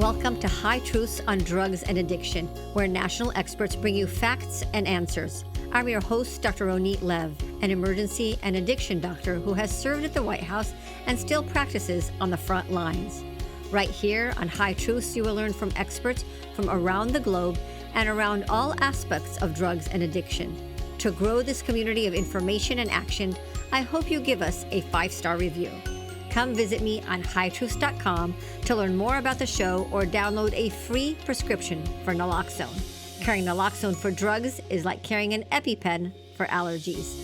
Welcome to High Truths on Drugs and Addiction, where national experts bring you facts and answers. I'm your host, Dr. Ronit Lev, an emergency and addiction doctor who has served at the White House and still practices on the front lines. Right here on High Truths, you will learn from experts from around the globe and around all aspects of drugs and addiction. To grow this community of information and action, I hope you give us a 5-star review. Come visit me on hightruths.com to learn more about the show or download a free prescription for naloxone. Carrying naloxone for drugs is like carrying an EpiPen for allergies.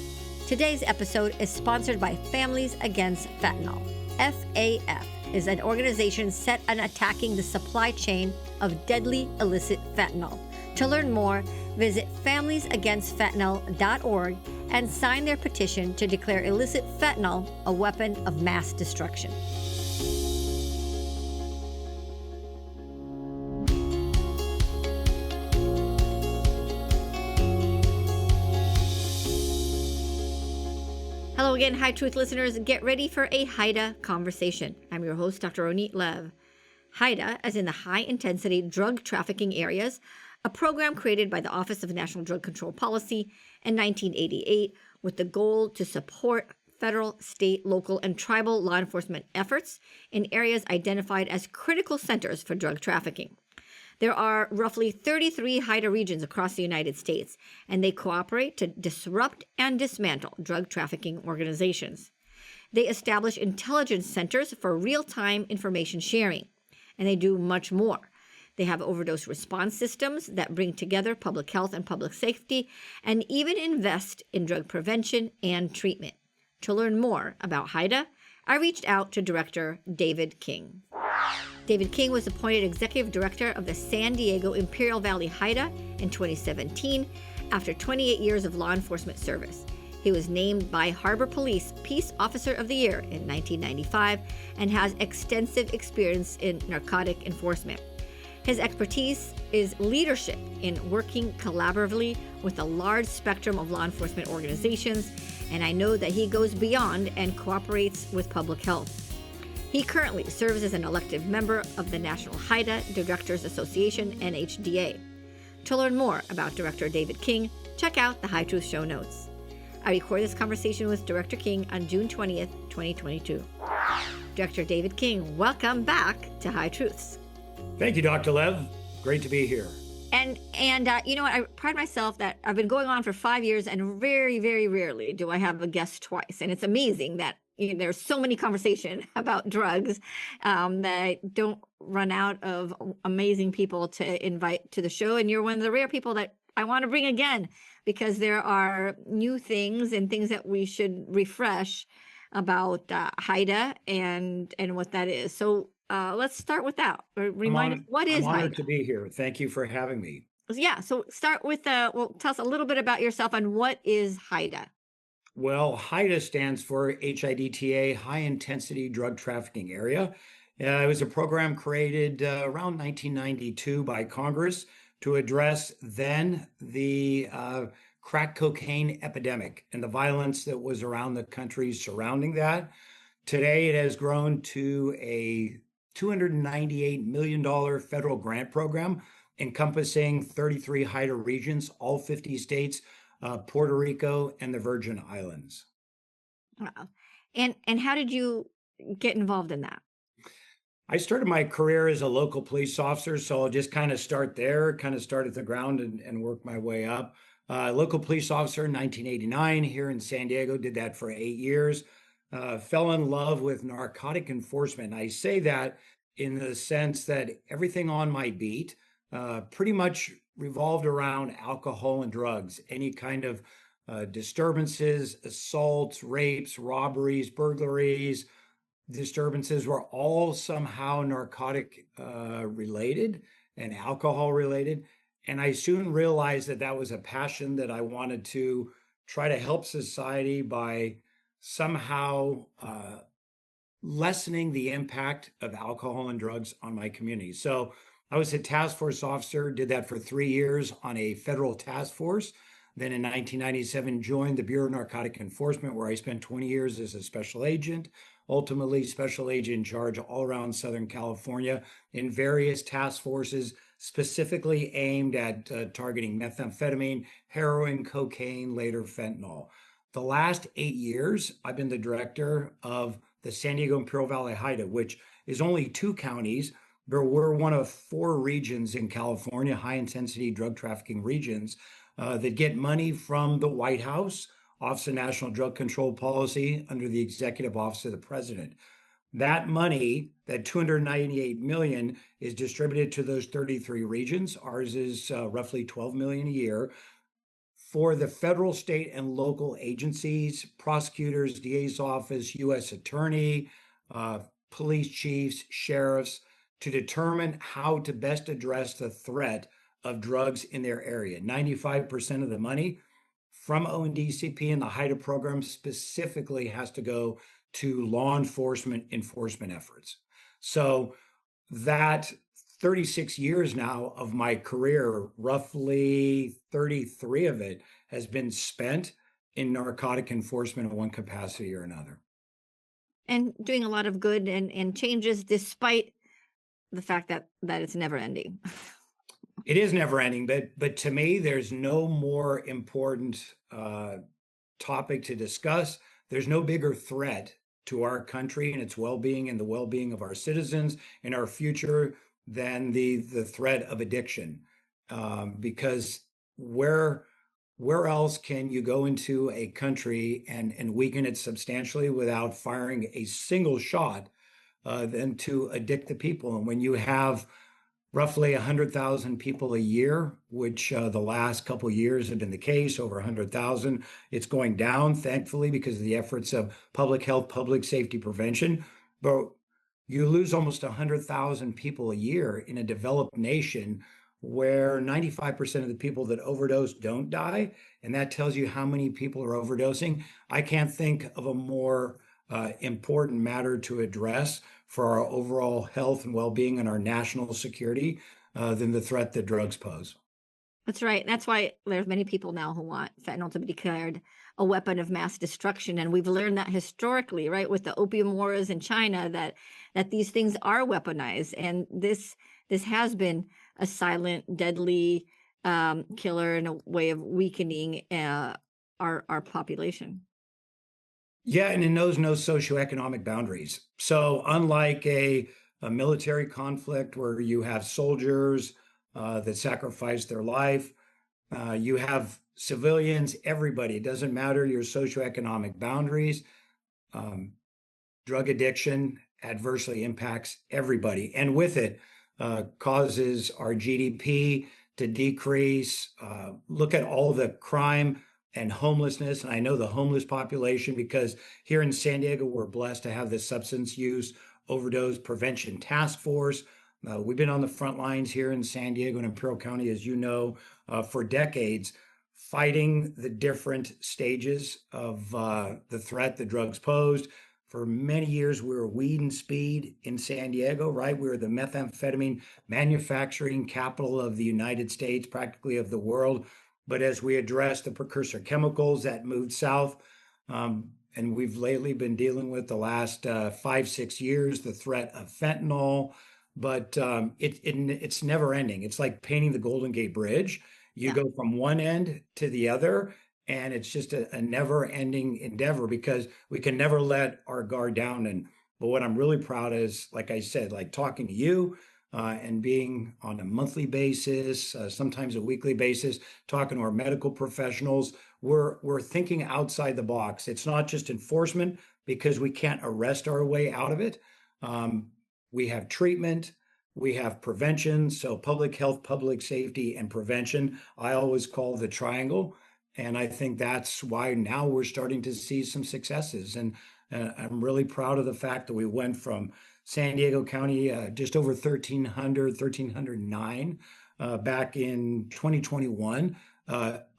Today's episode is sponsored by Families Against Fentanyl. FAF is an organization set on attacking the supply chain of deadly illicit fentanyl. To learn more, visit familiesagainstfentanyl.org and sign their petition to declare illicit fentanyl a weapon of mass destruction. Hello again, High Truth listeners. Get ready for a HIDTA conversation. I'm your host, Dr. Ronit Lev. HIDTA, as in the high-intensity drug trafficking areas, a program created by the Office of National Drug Control Policy in 1988 with the goal to support federal, state, local, and tribal law enforcement efforts in areas identified as critical centers for drug trafficking. There are roughly 33 HIDTA regions across the United States, and they cooperate to disrupt and dismantle drug trafficking organizations. They establish intelligence centers for real-time information sharing, and they do much more. They have overdose response systems that bring together public health and public safety, and even invest in drug prevention and treatment. To learn more about HIDTA, I reached out to Director David King. David King was appointed Executive Director of the San Diego Imperial Valley HIDTA in 2017 after 28 years of law enforcement service. He was named by Harbor Police Peace Officer of the Year in 1995 and has extensive experience in narcotic enforcement. His expertise is leadership in working collaboratively with a large spectrum of law enforcement organizations, and I know that he goes beyond and cooperates with public health. He currently serves as an elected member of the National HIDTA Directors Association, NHDA. To learn more about Director David King, check out the High Truth show notes. I record this conversation with Director King on June 20th, 2022. Director David King, welcome back to High Truths. Thank you, Dr. Lev. Great to be here. And you know what? I pride myself that I've been going on for 5 years, and very, very rarely do I have a guest twice. And it's amazing that there's so many conversation about drugs that I don't run out of amazing people to invite to the show. And you're one of the rare people that I want to bring again, because there are new things and things that we should refresh about HIDTA and what that is. So let's start with that. Remind us, what is HIDTA? I'm honored to be here. Thank you for having me. Yeah, so start with, tell us a little bit about yourself and what is HIDTA? Well, HIDTA stands for HIDTA, High Intensity Drug Trafficking Area. It was a program created around 1992 by Congress to address then the crack cocaine epidemic and the violence that was around the country surrounding that. Today, it has grown to a $298 million federal grant program encompassing 33 HIDTA regions, all 50 states, Puerto Rico, and the Virgin Islands. Wow. And how did you get involved in that? I started my career as a local police officer, so I'll just kind of start there, kind of start at the ground and work my way up. Local police officer in 1989 here in San Diego, did that for 8 years. Fell in love with narcotic enforcement. I say that in the sense that everything on my beat pretty much revolved around alcohol and drugs. Any kind of disturbances, assaults, rapes, robberies, burglaries, disturbances were all somehow narcotic related and alcohol related. And I soon realized that that was a passion that I wanted to try to help society by somehow lessening the impact of alcohol and drugs on my community. So I was a task force officer, did that for 3 years on a federal task force Then in 1997, joined the Bureau of Narcotic Enforcement, where I spent 20 years as a special agent, ultimately special agent in charge all around Southern California in various task forces, specifically aimed at targeting methamphetamine, heroin, cocaine, later fentanyl. The last 8 years, I've been the director of the San Diego Imperial Valley HIDTA, which is only 2 counties, but we're one of 4 regions in California, high intensity drug trafficking regions, that get money from the White House, Office of National Drug Control Policy, under the Executive Office of the President. That money, that 298 million, is distributed to those 33 regions. Ours is roughly 12 million a year for the federal, state, and local agencies, prosecutors, DA's office, U.S. attorney, police chiefs, sheriffs, to determine how to best address the threat of drugs in their area. 95% of the money from ONDCP and the HIDTA program specifically has to go to law enforcement efforts. So that 36 years now of my career, roughly 33 of it has been spent in narcotic enforcement in one capacity or another. And doing a lot of good and changes despite the fact that it's never ending. It is never ending, but to me, there's no more important topic to discuss. There's no bigger threat to our country and its well-being and the well-being of our citizens and our future than the threat of addiction. Because where else can you go into a country and weaken it substantially without firing a single shot than to addict the people? And when you have roughly 100,000 people a year, which the last couple of years have been the case, over 100,000. It's going down, thankfully, because of the efforts of public health, public safety prevention. But you lose almost 100,000 people a year in a developed nation where 95% of the people that overdose don't die. And that tells you how many people are overdosing. I can't think of a more important matter to address for our overall health and well-being and our national security than the threat that drugs pose. That's right. That's why there's many people now who want fentanyl to be declared a weapon of mass destruction. And we've learned that historically, right, with the opium wars in China, that these things are weaponized. And this has been a silent, deadly killer and a way of weakening our population. Yeah, and it knows no socioeconomic boundaries. So unlike a military conflict where you have soldiers that sacrifice their life, you have civilians, everybody. It doesn't matter your socioeconomic boundaries. Drug addiction adversely impacts everybody, and with it, causes our GDP to decrease. Look at all the crime and homelessness. And I know the homeless population because here in San Diego, we're blessed to have the Substance Use Overdose Prevention Task Force. We've been on the front lines here in San Diego and Imperial County, as you know, for decades, fighting the different stages of the threat that drugs posed. For many years, we were weed and speed in San Diego, right? We were the methamphetamine manufacturing capital of the United States, practically of the world. But as we addressed the precursor chemicals, that moved south. And we've lately been dealing with the last 5-6 years, the threat of fentanyl. But it's never ending. It's like painting the Golden Gate Bridge. You go from one end to the other, and it's just a never ending endeavor because we can never let our guard down. But what I'm really proud is, like I said, like talking to you, and being on a monthly basis, sometimes a weekly basis, talking to our medical professionals, we're thinking outside the box. It's not just enforcement because we can't arrest our way out of it. We have treatment, we have prevention. So public health, public safety, and prevention, I always call the triangle. And I think that's why now we're starting to see some successes. And I'm really proud of the fact that we went from San Diego County, just over 1,309 back in 2021,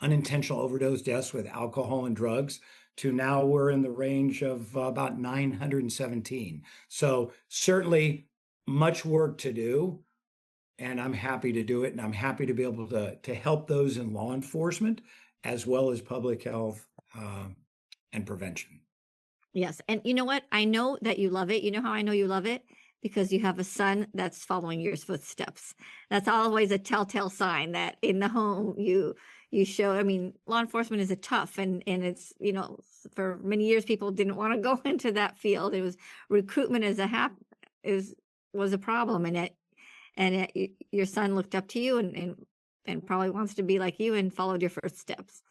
unintentional overdose deaths with alcohol and drugs, to now we're in the range of about 917. So certainly much work to do, and I'm happy to do it, and I'm happy to be able to help those in law enforcement as well as public health and prevention. Yes. And you know what? I know that you love it. You know how I know you love it? Because you have a son that's following your footsteps. That's always a telltale sign that in the home you show. I mean, law enforcement is a tough, and it's, for many years people didn't want to go into that field. It was recruitment as a is was a problem, and your son looked up to you and probably wants to be like you and followed your footsteps.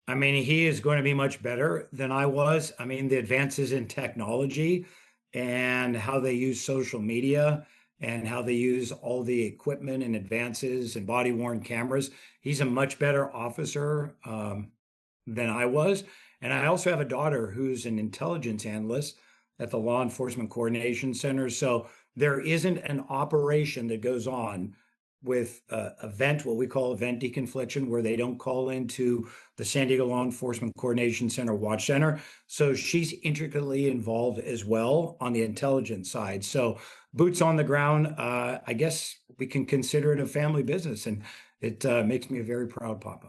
I mean, he is going to be much better than I was. I mean, the advances in technology and how they use social media and how they use all the equipment and advances and body worn cameras. He's a much better officer than I was. And I also have a daughter who's an intelligence analyst at the Law Enforcement Coordination Center. So there isn't an operation that goes on with what we call event deconfliction, where they don't call into the San Diego Law Enforcement Coordination Center Watch Center. So she's intricately involved as well on the intelligence side. So boots on the ground, I guess we can consider it a family business, and it makes me a very proud papa.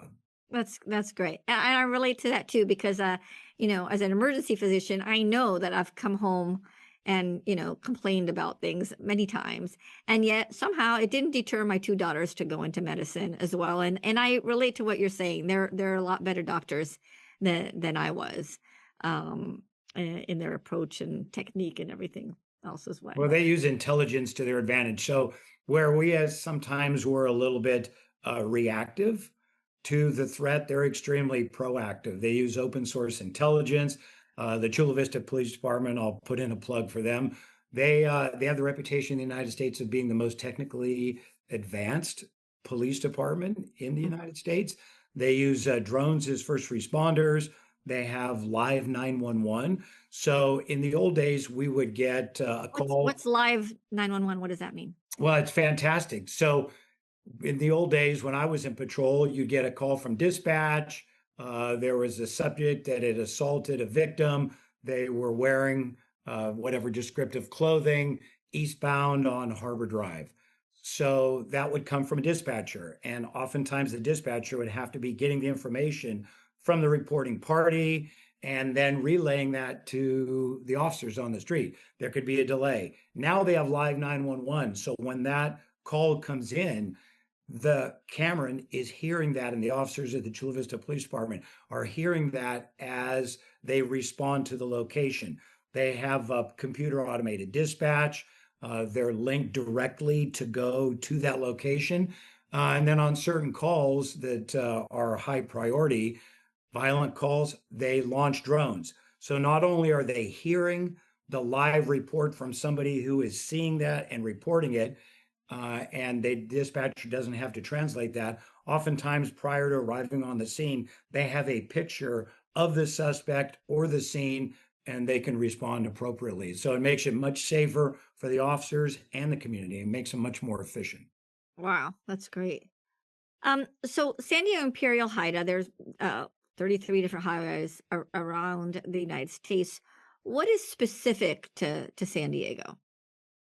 That's great. And I relate to that too because as an emergency physician, I know that I've come home and, complained about things many times. And yet somehow it didn't deter my two daughters to go into medicine as well. And I relate to what you're saying. They're a lot better doctors than I was, in their approach and technique and everything else as well. Well, they use intelligence to their advantage. So where we as sometimes were a little bit reactive to the threat, they're extremely proactive. They use open source intelligence. The Chula Vista Police Department, I'll put in a plug for them. They have the reputation in the United States of being the most technically advanced police department in the United States. They use drones as first responders. They have live 911. So in the old days, we would get a call. What's live 911? What does that mean? Well, it's fantastic. So in the old days, when I was in patrol, you'd get a call from dispatch. There was a subject that had assaulted a victim. They were wearing whatever descriptive clothing eastbound on Harbor Drive. So that would come from a dispatcher. And oftentimes the dispatcher would have to be getting the information from the reporting party and then relaying that to the officers on the street. There could be a delay. Now they have live 911. So when that call comes in, the Cameron is hearing that, and the officers at the Chula Vista Police Department are hearing that as they respond to the location. They have a computer automated dispatch. They're linked directly to go to that location. And then on certain calls that are high priority, violent calls, they launch drones. So not only are they hearing the live report from somebody who is seeing that and reporting it, and the dispatcher doesn't have to translate that. Oftentimes, prior to arriving on the scene, they have a picture of the suspect or the scene, and they can respond appropriately. So it makes it much safer for the officers and the community. It makes them much more efficient. Wow, that's great. So San Diego Imperial HIDTA, there's 33 different highways around the United States. What is specific to San Diego?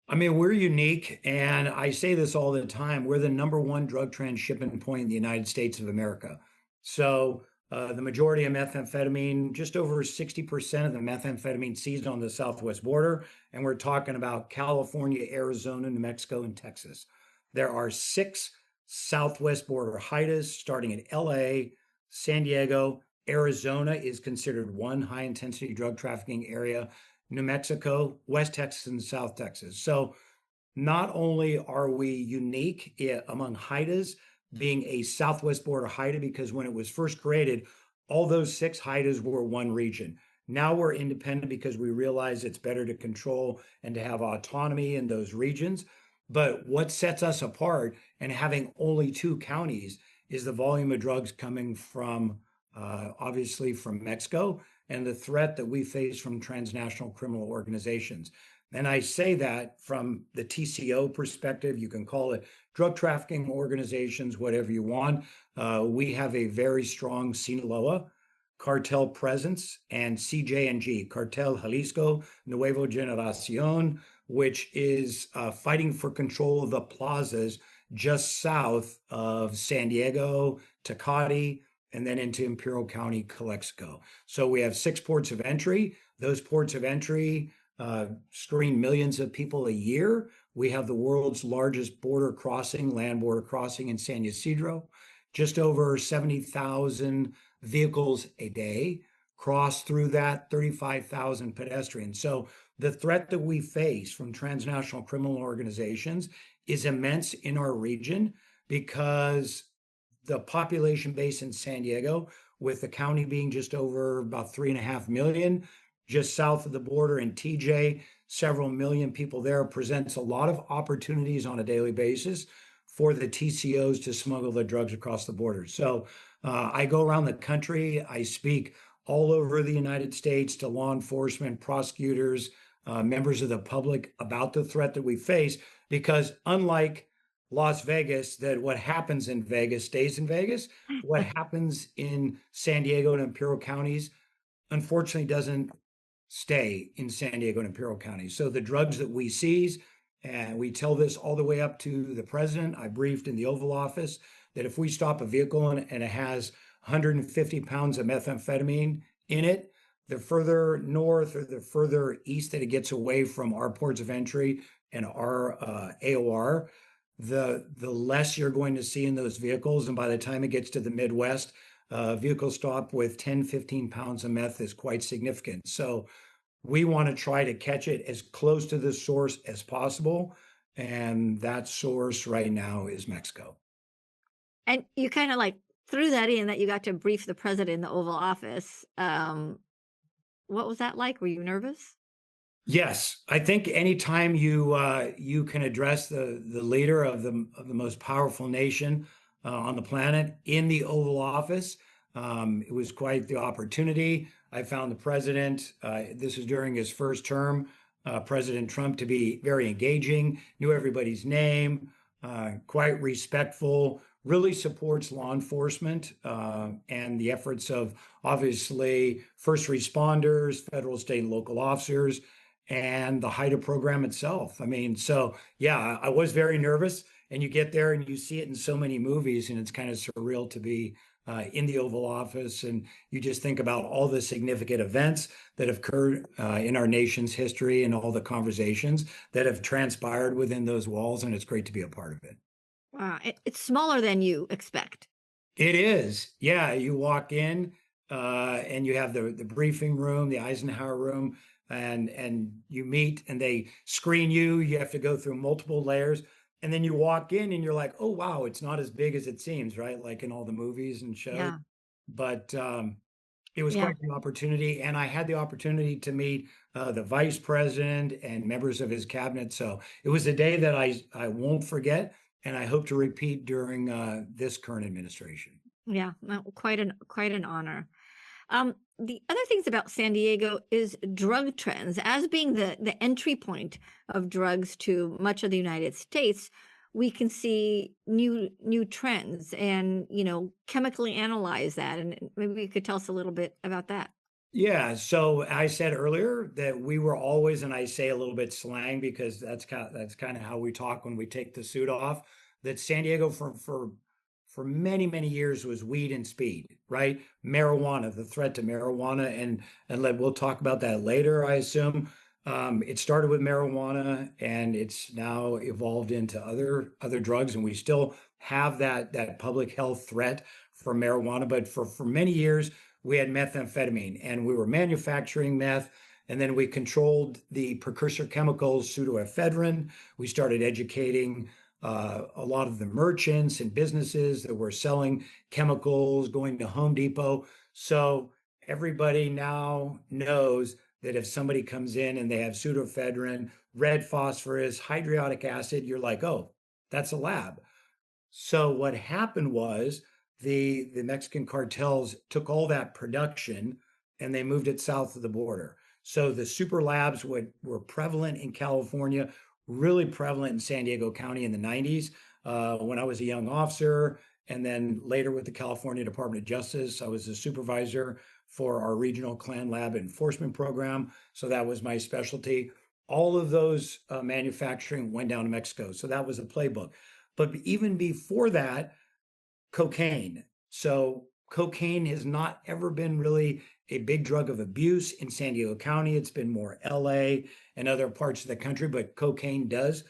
I mean, we're unique, and I say this all the time. We're the #1 drug transshipment point in the United States of America. So the majority of methamphetamine, just over 60% of the methamphetamine seized on the southwest border, and we're talking about California, Arizona, New Mexico, and Texas. There are 6 southwest border HIDTAs starting in LA, San Diego. Arizona is considered one high intensity drug trafficking area. New Mexico, West Texas, and South Texas. So not only are we unique among HIDTAs, being a southwest border HIDTA, because when it was first created, all those 6 HIDTAs were one region. Now we're independent because we realize it's better to control and to have autonomy in those regions. But what sets us apart and having only 2 counties is the volume of drugs coming from, obviously, from Mexico, and the threat that we face from transnational criminal organizations. And I say that from the TCO perspective. You can call it drug trafficking organizations, whatever you want. We have a very strong Sinaloa cartel presence, and CJNG, Cartel Jalisco Nuevo Generacion, which is fighting for control of the plazas just south of San Diego, Tecate, and then into Imperial County, Calexico. So we have 6 ports of entry. Those ports of entry screen millions of people a year. We have the world's largest border crossing, land border crossing in San Ysidro. Just over 70,000 vehicles a day cross through that, 35,000 pedestrians. So the threat that we face from transnational criminal organizations is immense in our region because the population base in San Diego, with the county being just over about 3.5 million, just south of the border in TJ, several million people there, presents a lot of opportunities on a daily basis for the TCOs to smuggle the drugs across the border. So I go around the country, I speak all over the United States to law enforcement, prosecutors, members of the public about the threat that we face, because unlike Las Vegas, that what happens in Vegas stays in Vegas, what happens in San Diego and Imperial counties unfortunately doesn't stay in San Diego and Imperial County. So the drugs that we seize, and we tell this all the way up to the president, I briefed in the Oval Office that if we stop a vehicle and it has 150 pounds of methamphetamine in it, the further north or the further east that it gets away from our ports of entry and our AOR, the less you're going to see in those vehicles. And by the time it gets to the Midwest, vehicle stop with 10, 15 pounds of meth is quite significant. So we want to try to catch it as close to the source as possible. And that source right now is Mexico. And you kind of like threw that in that you got to brief the president in the Oval Office. What was that like? Were you nervous? Yes, I think anytime you can address the leader of the most powerful nation on the planet in the Oval Office, it was quite the opportunity. I found the president. This was during his first term, President Trump, to be very engaging, knew everybody's name, quite respectful. Really supports law enforcement and the efforts of obviously first responders, federal, state, and local officers, and the HIDTA program itself. I mean, so yeah, I was very nervous. And you get there and you see it in so many movies, and it's kind of surreal to be in the Oval Office. And you just think about all the significant events that have occurred in our nation's history and all the conversations that have transpired within those walls. And it's great to be a part of it. Wow, it's smaller than you expect. It is. Yeah, you walk in and you have the briefing room, the Eisenhower room, and you meet and they screen you. You have to go through multiple layers. And then you walk in and you're like, oh, wow, it's not as big as it seems, right? Like in all the movies and shows. Yeah, But it was yeah. quite the opportunity. And I had the opportunity to meet the vice president and members of his cabinet. So it was a day that I won't forget. And I hope to repeat during this current administration. Yeah, no, quite an honor. The other things about San Diego is drug trends. As being the entry point of drugs to much of the United States, we can see new trends and chemically analyze that. And maybe you could tell us a little bit about that. Yeah, so I said earlier that we were always, and I say a little bit slang because that's kind of how we talk when we take the suit off, that San Diego for many, many years was weed and speed, right? Marijuana, the threat to marijuana, and we'll talk about that later, I assume. It started with marijuana and it's now evolved into other drugs, and we still have that public health threat for marijuana, but for many years we had methamphetamine and we were manufacturing meth. And then we controlled the precursor chemicals, pseudoephedrine. We started educating a lot of the merchants and businesses that were selling chemicals, going to Home Depot. So everybody now knows that if somebody comes in and they have pseudoephedrine, red phosphorus, hydriodic acid, you're like, oh, that's a lab. So what happened was the Mexican cartels took all that production and they moved it south of the border. So the super labs were prevalent in California, really prevalent in San Diego County in the 90s when I was a young officer. And then later with the California Department of Justice, I was a supervisor for our regional clan lab enforcement program. So that was my specialty. All of those manufacturing went down to Mexico. So that was a playbook. But even before that, cocaine. So cocaine has not ever been really a big drug of abuse in San Diego County. It's been more LA and other parts of the country, but cocaine does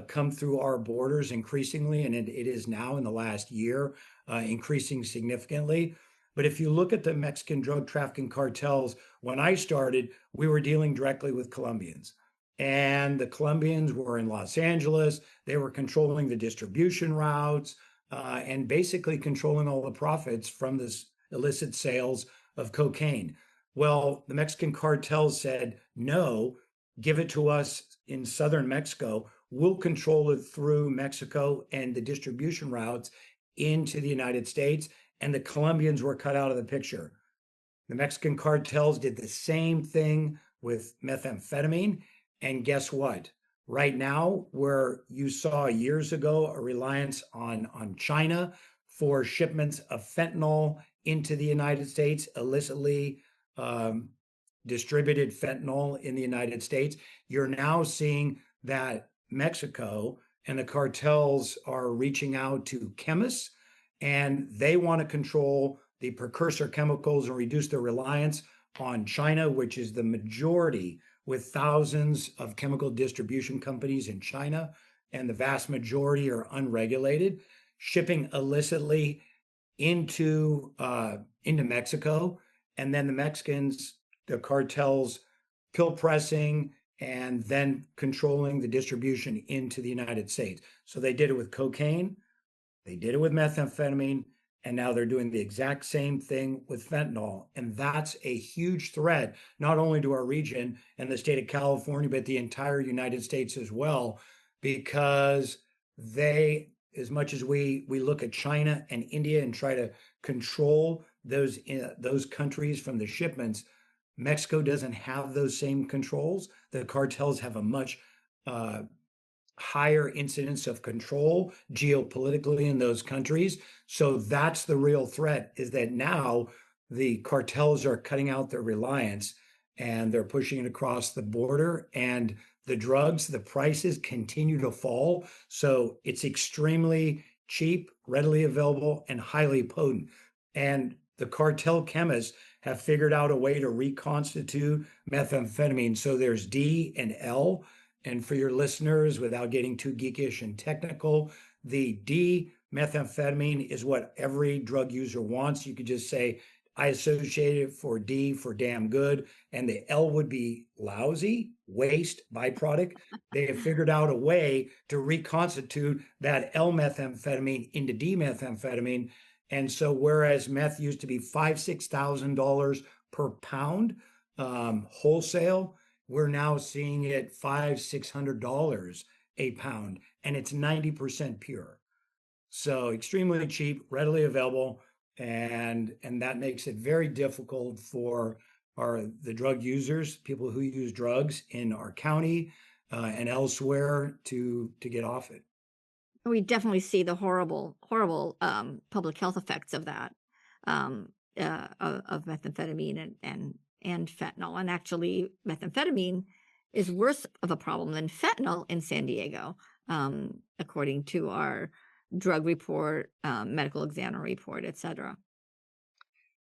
come through our borders increasingly, and it is now in the last year increasing significantly. But if you look at the Mexican drug trafficking cartels, when I started, we were dealing directly with Colombians. And the Colombians were in Los Angeles. They were controlling the distribution routes and basically controlling all the profits from this illicit sales of cocaine. Well, the Mexican cartels said, no, give it to us in southern Mexico. We'll control it through Mexico and the distribution routes into the United States. And the Colombians were cut out of the picture. The Mexican cartels did the same thing with methamphetamine. And guess what? Right now, where you saw years ago a reliance on China for shipments of fentanyl into the United States, illicitly distributed fentanyl in the United States, you're now seeing that Mexico and the cartels are reaching out to chemists, and they want to control the precursor chemicals and reduce their reliance on China, which is the majority, with thousands of chemical distribution companies in China, and the vast majority are unregulated, shipping illicitly into Mexico, and then the Mexicans, the cartels, pill pressing and then controlling the distribution into the United States. So they did it with cocaine, they did it with methamphetamine, and now they're doing the exact same thing with fentanyl. And that's a huge threat, not only to our region and the state of California, but the entire United States as well, because they, as much as we look at China and India and try to control those countries from the shipments, Mexico doesn't have those same controls. The cartels have a much higher incidence of control geopolitically in those countries. So that's the real threat, is that now the cartels are cutting out their reliance and they're pushing it across the border, and the drugs, the prices continue to fall. So it's extremely cheap, readily available, and highly potent. And the cartel chemists have figured out a way to reconstitute methamphetamine. So there's D and L. And for your listeners, without getting too geekish and technical, the D methamphetamine is what every drug user wants. You could just say, I associate it for D for damn good. And the L would be lousy, waste, byproduct. They have figured out a way to reconstitute that L methamphetamine into D methamphetamine. And so whereas meth used to be $5,000-$6,000 per pound wholesale, we're now seeing it $500-$600 a pound, and it's 90% pure. So extremely cheap, readily available, and that makes it very difficult for the drug users, people who use drugs in our county and elsewhere, to get off it. We definitely see the horrible public health effects of that, of methamphetamine and fentanyl. And actually, methamphetamine is worse of a problem than fentanyl in San Diego, according to our drug report, medical examiner report, et cetera.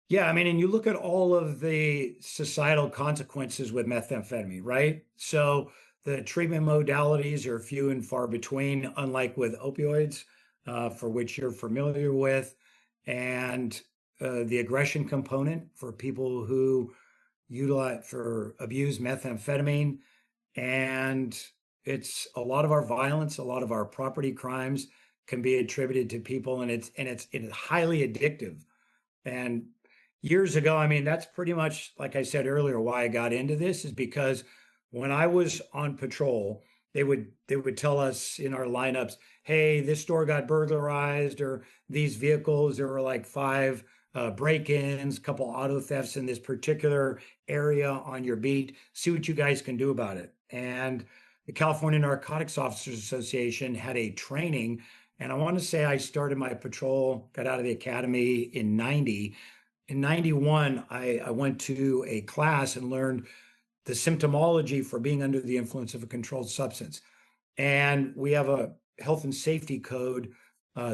Yeah, I mean, and you look at all of the societal consequences with methamphetamine, right? So the treatment modalities are few and far between, unlike with opioids, for which you're familiar with. And the aggression component for people who abuse methamphetamine. And it's a lot of our violence, a lot of our property crimes can be attributed to people, and it's highly addictive. And years ago, I mean, that's pretty much, like I said earlier, why I got into this, is because when I was on patrol, they would tell us in our lineups, hey, this store got burglarized, or these vehicles, there were like 5 break-ins, a couple auto thefts in this particular area on your beat. See what you guys can do about it. And the California Narcotics Officers Association had a training, and I want to say I started my patrol, got out of the academy in 90. In 91, I went to a class and learned the symptomology for being under the influence of a controlled substance. And we have a health and safety code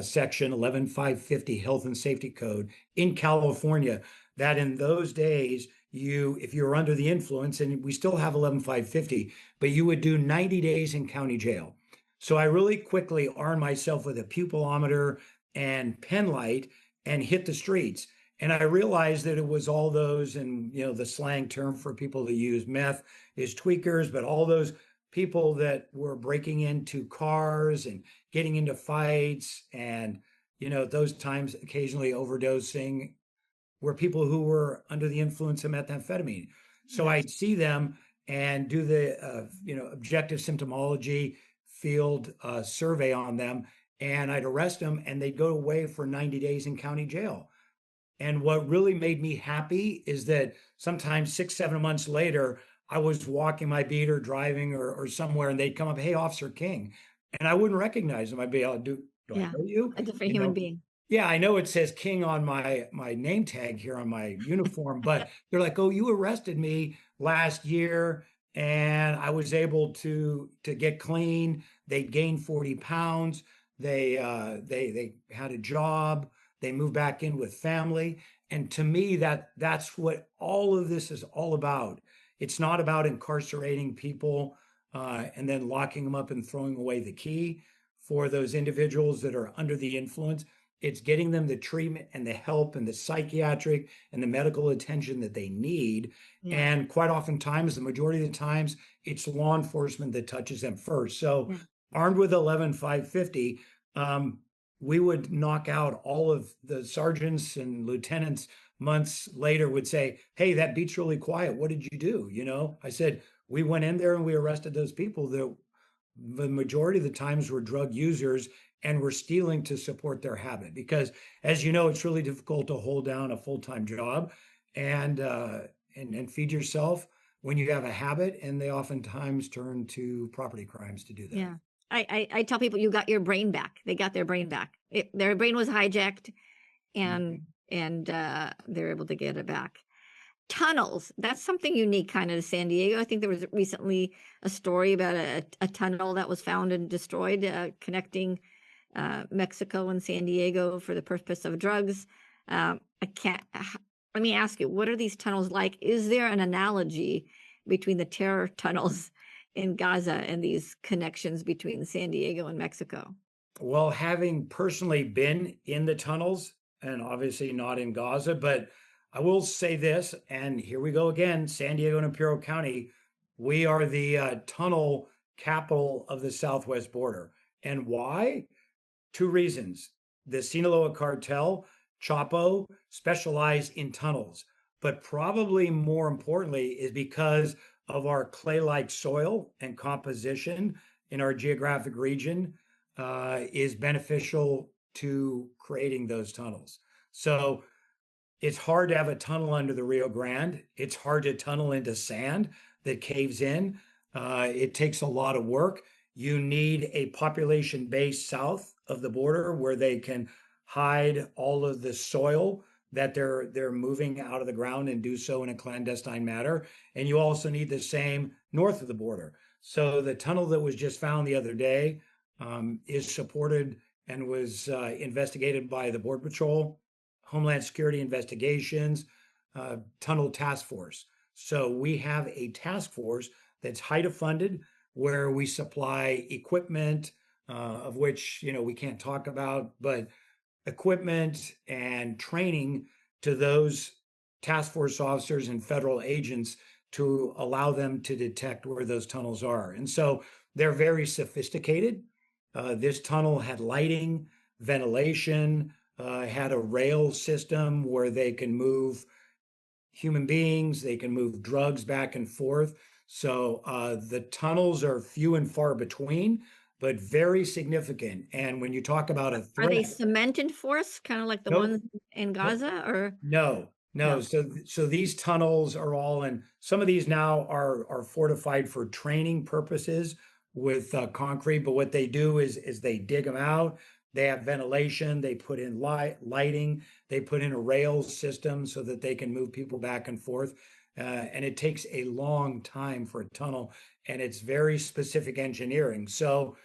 section 11550 Health and Safety Code in California, that in those days, if you were under the influence, and we still have 11550, but you would do 90 days in county jail. So I really quickly armed myself with a pupillometer and pen light and hit the streets. And I realized that it was all those, and the slang term for people that use meth is tweakers, but all those people that were breaking into cars and getting into fights, and those times occasionally overdosing, were people who were under the influence of methamphetamine. So I'd see them and do the objective symptomology field survey on them, and I'd arrest them, and they'd go away for 90 days in county jail. And what really made me happy is that sometimes 6, 7 months later, I was walking my beat or driving or somewhere, and they'd come up, "Hey, Officer King," and I wouldn't recognize them. I'd be, "Oh, do I Yeah. know you?" A different You human know, being. yeah, I know it says King on my name tag here on my uniform, but they're like, "Oh, you arrested me last year, and I was able to get clean." They gained 40 pounds. They had a job. They moved back in with family. And to me, that's what all of this is all about. It's not about incarcerating people and then locking them up and throwing away the key for those individuals that are under the influence. It's getting them the treatment and the help and the psychiatric and the medical attention that they need. Yeah. And quite oftentimes, the majority of the times, it's law enforcement that touches them first. So, Yeah. armed with 11550, we would knock out all of the sergeants and lieutenants. Months later would say, "Hey, that beat's really quiet. What did you do?" I said, "We went in there and we arrested those people that the majority of the times were drug users and were stealing to support their habit." Because, as you know, it's really difficult to hold down a full-time job and and feed yourself when you have a habit, and they oftentimes turn to property crimes to do that. Yeah. I tell people you got your brain back. They got their brain back. Their brain was hijacked, and Mhm. they're able to get it back. Tunnels, that's something unique kind of to San Diego. I think there was recently a story about a tunnel that was found and destroyed, connecting Mexico and San Diego for the purpose of drugs. I can't. Let me ask you, what are these tunnels like? Is there an analogy between the terror tunnels in Gaza and these connections between San Diego and Mexico? Well, having personally been in the tunnels, and obviously not in Gaza, but I will say this, and here we go again, San Diego and Imperial County, we are the tunnel capital of the southwest border. And why? Two reasons. The Sinaloa cartel, Chapo, specialize in tunnels, but probably more importantly is because of our clay-like soil and composition in our geographic region is beneficial to creating those tunnels. So it's hard to have a tunnel under the Rio Grande. It's hard to tunnel into sand that caves in. It takes a lot of work. You need a population base south of the border where they can hide all of the soil that they're moving out of the ground and do so in a clandestine manner. And you also need the same north of the border. So the tunnel that was just found the other day is supported and was investigated by the Border Patrol, Homeland Security Investigations, Tunnel Task Force. So we have a task force that's HIDTA funded, where we supply equipment, of which we can't talk about, but equipment and training to those task force officers and federal agents to allow them to detect where those tunnels are. And so they're very sophisticated. This tunnel had lighting, ventilation, had a rail system where they can move human beings, they can move drugs back and forth. So the tunnels are few and far between, but very significant. And when you talk about a Are they threat, cement enforced, kind of like the nope, ones in nope, Gaza, or no, no. no? So these tunnels are all, and some of these now are fortified for training purposes with concrete. But what they do is they dig them out. They have ventilation. They put in lighting. They put in a rail system so that they can move people back and forth. And it takes a long time for a tunnel, and it's very specific engineering. So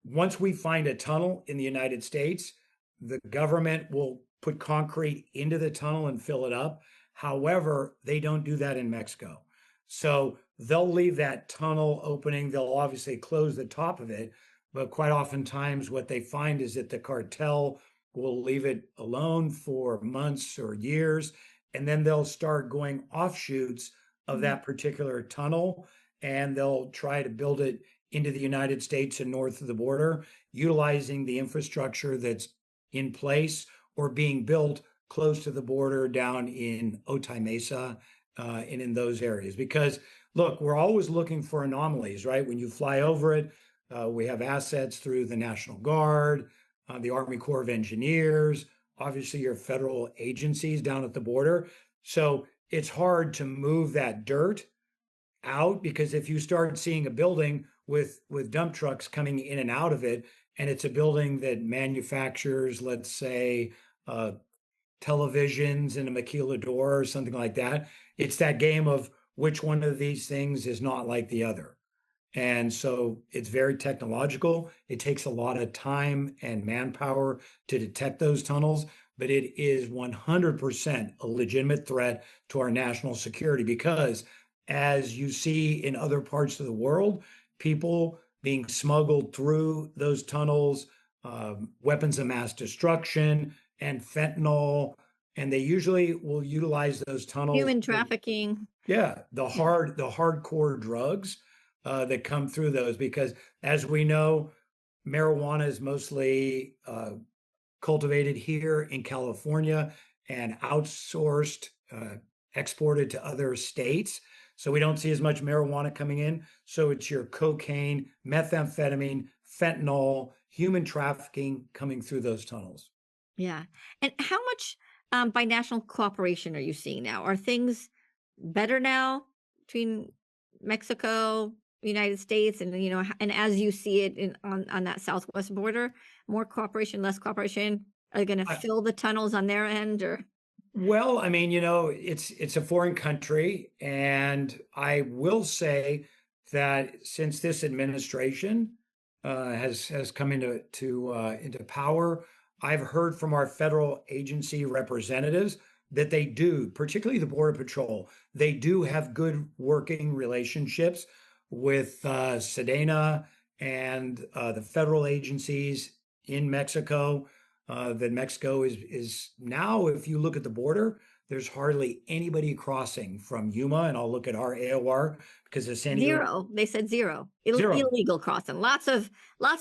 once we find a tunnel in the United States, the government will put concrete into the tunnel and fill it up. However, they don't do that in Mexico. So they'll leave that tunnel opening. They'll obviously close the top of it, but quite oftentimes what they find is that the cartel will leave it alone for months or years, and then they'll start going offshoots of Mhm. that particular tunnel, and they'll try to build it into the United States and north of the border, utilizing the infrastructure that's in place or being built close to the border down in Otay Mesa and in those areas. Because look, we're always looking for anomalies, right? When you fly over it, we have assets through the National Guard, the Army Corps of Engineers, obviously your federal agencies down at the border. So it's hard to move that dirt out, because if you start seeing a building with dump trucks coming in and out of it, and it's a building that manufactures, let's say, uh, televisions and a maquiladora or something like that, it's that game of which one of these things is not like the other. And so it's very technological. It takes a lot of time and manpower to detect those tunnels, but it is 100% a legitimate threat to our national security, because, as you see in other parts of the world, people being smuggled through those tunnels, weapons of mass destruction, and fentanyl. And they usually will utilize those tunnels Human for, trafficking. yeah, the hardcore drugs that come through those, because as we know, marijuana is mostly cultivated here in California and outsourced, exported to other states. So we don't see as much marijuana coming in. So it's your cocaine, methamphetamine, fentanyl, human trafficking coming through those tunnels. Yeah. And how much binational cooperation are you seeing now? Are things better now between Mexico, United States, and and as you see it on that southwest border, more cooperation, less cooperation? Are they going to I, fill the tunnels on their end, or Well, I mean, it's a foreign country, and I will say that since this administration has come into power, I've heard from our federal agency representatives that they do, particularly the Border Patrol, they do have good working relationships with Sedena and the federal agencies in Mexico. That Mexico is now, if you look at the border, there's hardly anybody crossing from Yuma, and I'll look at our AOR because of San Diego. zero? They said zero. Zero. Illegal crossing. Lots of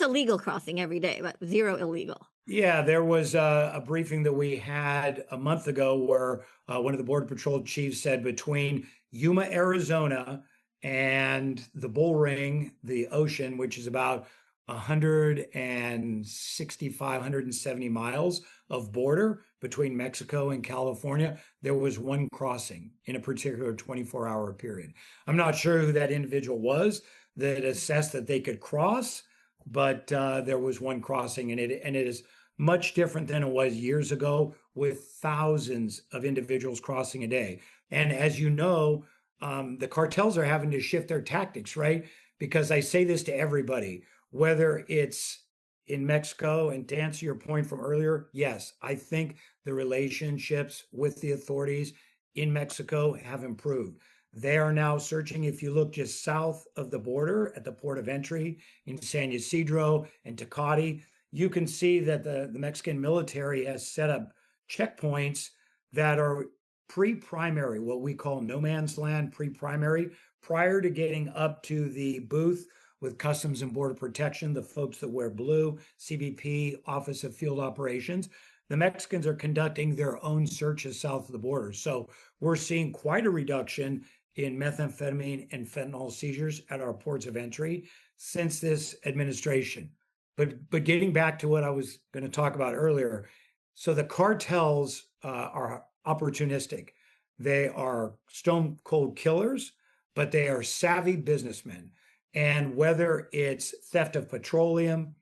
legal crossing every day, but zero illegal. Yeah, there was a briefing that we had a month ago where one of the Border Patrol chiefs said between Yuma, Arizona, and the Bull Ring, the ocean, which is about 165, 170 miles of border between Mexico and California, there was one crossing in a particular 24-hour period. I'm not sure who that individual was that assessed that they could cross, but there was one crossing, and it is much different than it was years ago, with thousands of individuals crossing a day. And as you know, the cartels are having to shift their tactics, right? Because I say this to everybody, whether it's in Mexico, and to answer your point from earlier, yes, I think the relationships with the authorities in Mexico have improved. They are now searching. If you look just south of the border at the port of entry in San Ysidro and Tecate, you can see that the Mexican military has set up checkpoints that are pre-primary, what we call no man's land, pre-primary, prior to getting up to the booth with Customs and Border Protection, the folks that wear blue, CBP, Office of Field Operations. The Mexicans are conducting their own searches south of the border. So we're seeing quite a reduction in methamphetamine and fentanyl seizures at our ports of entry since this administration. But getting back to what I was going to talk about earlier, so the cartels are opportunistic. They are stone cold killers, but they are savvy businessmen. And whether it's theft of petroleum,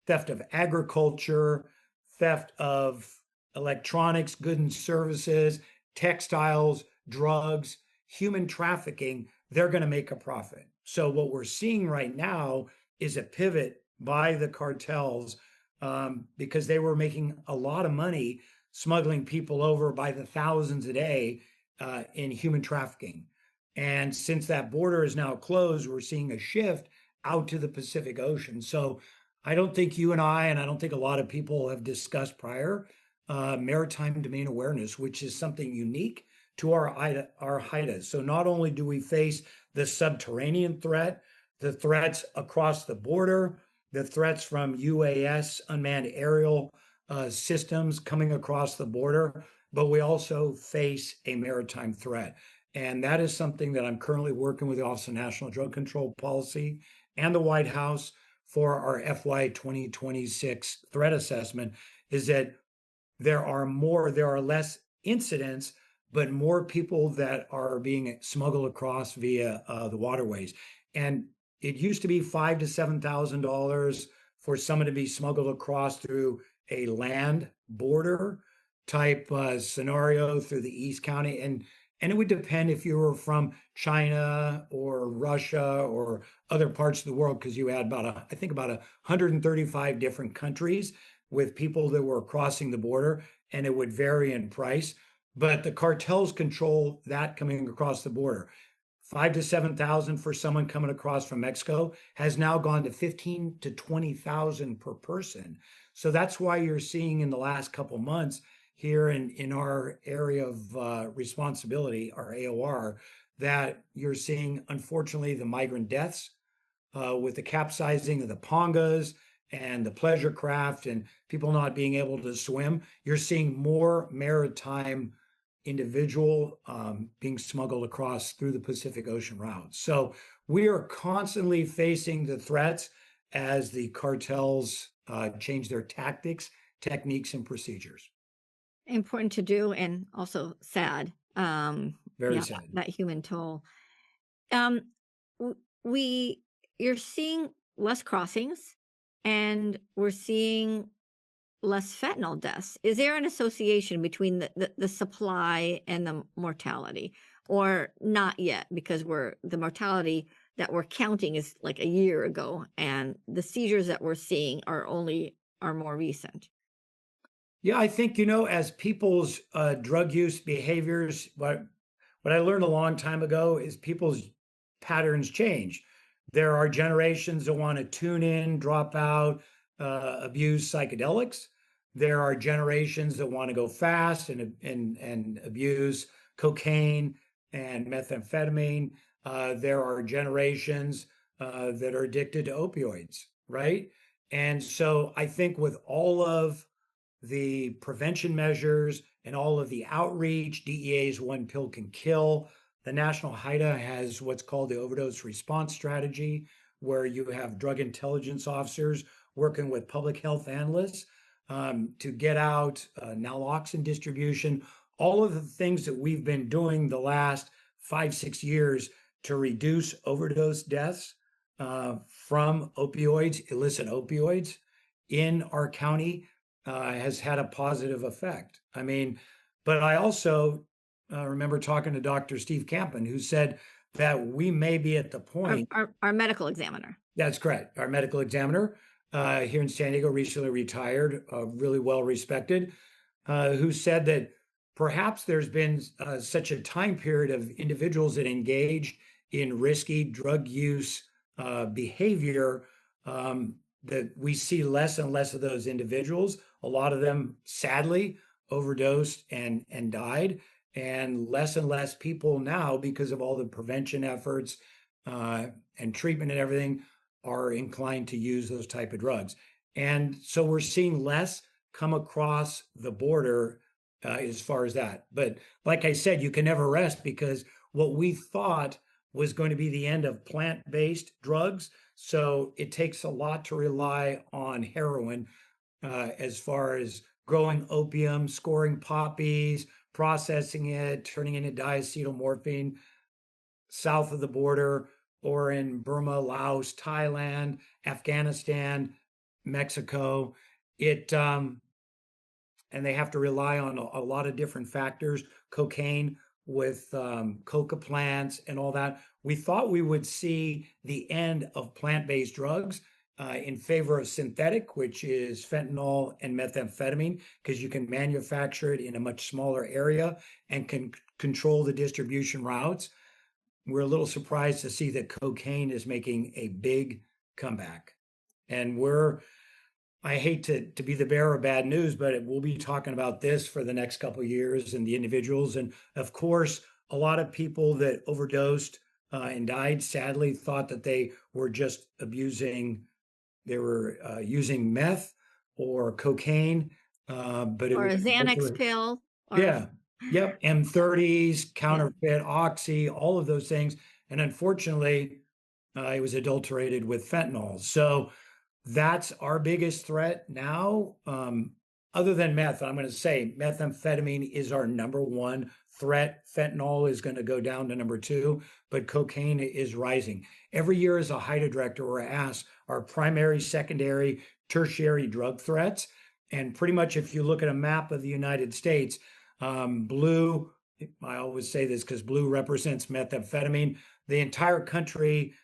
theft of agriculture, theft of electronics, goods and services, textiles, drugs, human trafficking, they're going to make a profit. So what we're seeing right now is a pivot by the cartels because they were making a lot of money smuggling people over by the thousands a day in human trafficking. And since that border is now closed, we're seeing a shift out to the Pacific Ocean. So I don't think you and I don't think a lot of people have discussed prior maritime domain awareness, which is something unique to our HIDTA. So not only do we face the subterranean threat, the threats across the border, the threats from UAS, unmanned aerial systems coming across the border, but we also face a maritime threat. And that is something that I'm currently working with the Office of National Drug Control Policy and the White House for our FY 2026 threat assessment, is that there are less incidents, but more people that are being smuggled across via the waterways. And it used to be $5,000 to $7,000 for someone to be smuggled across through a land border type scenario through the East County. And it would depend if you were from China or Russia or other parts of the world, because you had I think about 135 different countries with people that were crossing the border, and it would vary in price. But the cartels control that coming across the border. 5,000 to 7,000 for someone coming across from Mexico has now gone to 15,000 to 20,000 per person. So that's why you're seeing in the last couple months here in our area of responsibility, our AOR, that you're seeing, unfortunately, the migrant deaths with the capsizing of the pongas and the pleasure craft and people not being able to swim. You're seeing more maritime individual being smuggled across through the Pacific Ocean route. So we are constantly facing the threats as the cartels change their tactics, techniques, and procedures. Important to do and also sad. Very Yeah, sad. that human toll. Um, w- we You're seeing less crossings, and we're seeing less fentanyl deaths. Is there an association between the supply and the mortality, or not yet? Because the mortality that we're counting is like a year ago, and the seizures that we're seeing are more recent. Yeah, I think, as people's drug use behaviors, what I learned a long time ago is people's patterns change. There are generations that want to tune in, drop out, abuse psychedelics. There are generations that want to go fast and abuse cocaine and methamphetamine. There are generations that are addicted to opioids, right? And so I think with all of the prevention measures and all of the outreach, DEA's One Pill Can Kill. The National HIDTA has what's called the overdose response strategy, where you have drug intelligence officers working with public health analysts to get out naloxone distribution, all of the things that we've been doing the last 5, 6 years to reduce overdose deaths from opioids, illicit opioids in our county has had a positive effect. I mean, but I also remember talking to Dr. Steve Campen, who said that we may be at the point. Our medical examiner. That's correct. Our medical examiner here in San Diego, recently retired, really well respected, who said that perhaps there's been such a time period of individuals that engaged in risky drug use behavior that we see less and less of those individuals. A lot of them, sadly, overdosed and died, and less people now, because of all the prevention efforts and treatment and everything, are inclined to use those type of drugs. And so we're seeing less come across the border as far as that. But like I said, you can never rest, because what we thought was going to be the end of plant-based drugs. So it takes a lot to rely on heroin as far as growing opium, scoring poppies, processing it, turning it into diacetylmorphine south of the border, or in Burma, Laos, Thailand, Afghanistan, Mexico. And they have to rely on a lot of different factors, cocaine with coca plants and all that. We thought we would see the end of plant-based drugs in favor of synthetic, which is fentanyl and methamphetamine, because you can manufacture it in a much smaller area and can control the distribution routes. We're a little surprised to see that cocaine is making a big comeback. And I hate to be the bearer of bad news, but we'll be talking about this for the next couple of years and the individuals. And of course, a lot of people that overdosed and died sadly thought that they were just using meth or cocaine, but it Or was a Xanax also, pill, or yeah, yep, M30s, yeah, counterfeit, oxy, all of those things. And unfortunately, it was adulterated with fentanyl. So that's our biggest threat now. Other than meth, I'm going to say methamphetamine is our number one threat. Fentanyl is going to go down to number two, but cocaine is rising. Every year as a HIDTA director, we're asked our primary, secondary, tertiary drug threats. And pretty much if you look at a map of the United States, blue, I always say this because blue represents methamphetamine. The entire country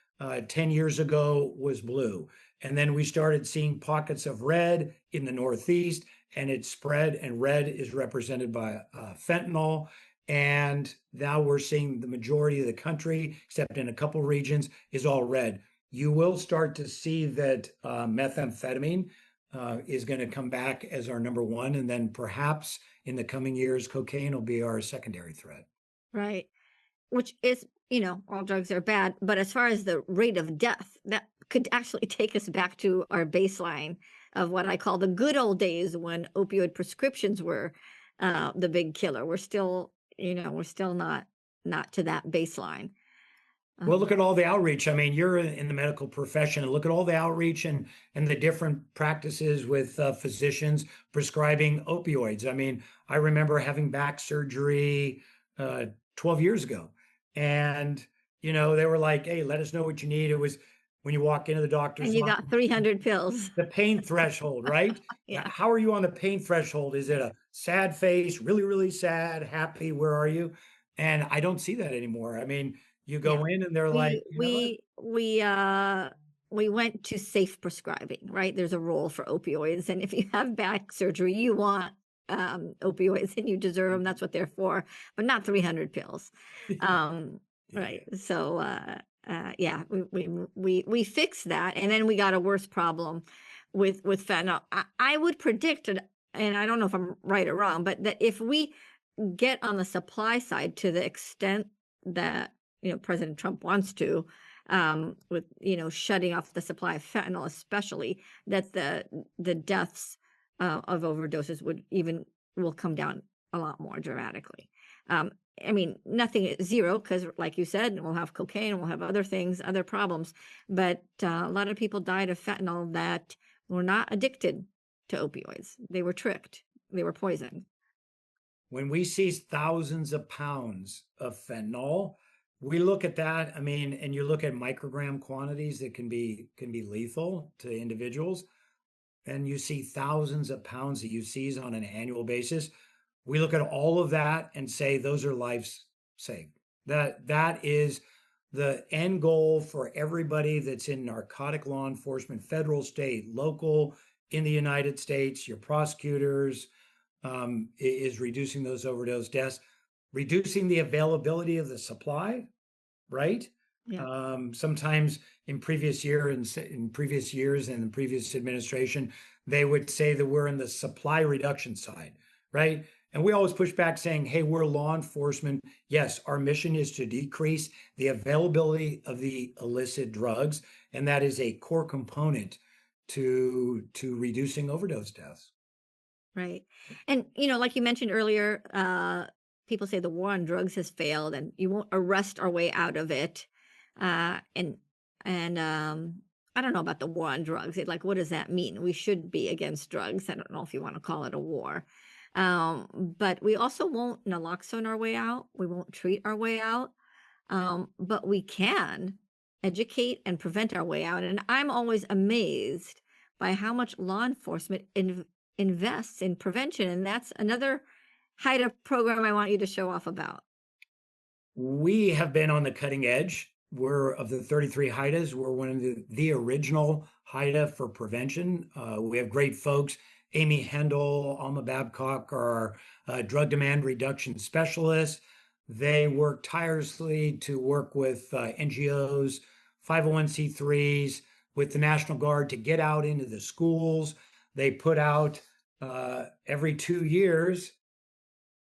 10 years ago was blue. And then we started seeing pockets of red in the Northeast, and it spread, and red is represented by fentanyl. And now we're seeing the majority of the country, except in a couple regions, is all red. You will start to see that methamphetamine is going to come back as our number one. And then perhaps in the coming years, cocaine will be our secondary threat. right. Which is, all drugs are bad, but as far as the rate of death, that could actually take us back to our baseline of what I call the good old days when opioid prescriptions were the big killer. We're still, not to that baseline. Well, look Um, at all the outreach. I mean, you're in the medical profession, and look at all the outreach and the different practices with physicians prescribing opioids. I mean, I remember having back surgery 12 years ago, and they were like, "Hey, let us know what you need." It was when you walk into the and doctor's you office, got 300 pills. the pain threshold, right? Yeah. How are you on the pain threshold? Is it a sad face, really, really sad, happy? Where are you? And I don't see that anymore. I mean, you Yeah. go in and they're like, We you know what? we we uh we went to safe prescribing, right? There's a rule for opioids, and if you have back surgery, you want opioids and you deserve them. That's what they're for, but not 300 pills. Um, right. So yeah, we fixed that, and then we got a worse problem with fentanyl. I would predict it, and I don't know if I'm right or wrong, but that if we get on the supply side to the extent that President Trump wants to, with shutting off the supply of fentanyl, especially, that the deaths of overdoses will come down a lot more dramatically. Um, I mean, nothing is zero because, like you said, we'll have cocaine, we'll have other things, other problems, but a lot of people died of fentanyl that were not addicted to opioids. They were tricked. They were poisoned. When we see thousands of pounds of fentanyl, we look at that. I mean, and you look at microgram quantities that can be lethal to individuals, and you see thousands of pounds that you seize on an annual basis. We look at all of that and say those are lives saved. That is the end goal for everybody that's in narcotic law enforcement, federal, state, local, in the United States, your prosecutors, is reducing those overdose deaths, reducing the availability of the supply, right? Yeah. Sometimes in previous years and the previous administration, they would say that we're in the supply reduction side, right? And we always push back saying, hey, we're law enforcement. Yes, our mission is to decrease the availability of the illicit drugs, and that is a core component to reducing overdose deaths. Right. And, like you mentioned earlier, people say the war on drugs has failed and you won't arrest our way out of it. And, I don't know about the war on drugs. Like, what does that mean? We should be against drugs. I don't know if you want to call it a war. But we also won't naloxone our way out. We won't treat our way out. But we can educate and prevent our way out. And I'm always amazed by how much law enforcement invests in prevention. And that's another HIDTA program I want you to show off about. We have been on the cutting edge we're of the 33 HIDTAs, we're one of the original HIDTA for prevention. We have great folks. Amy Hendel, Alma Babcock are our drug demand reduction specialists. They work tirelessly to work with NGOs, 501c3s, with the National Guard to get out into the schools. They put out every 2 years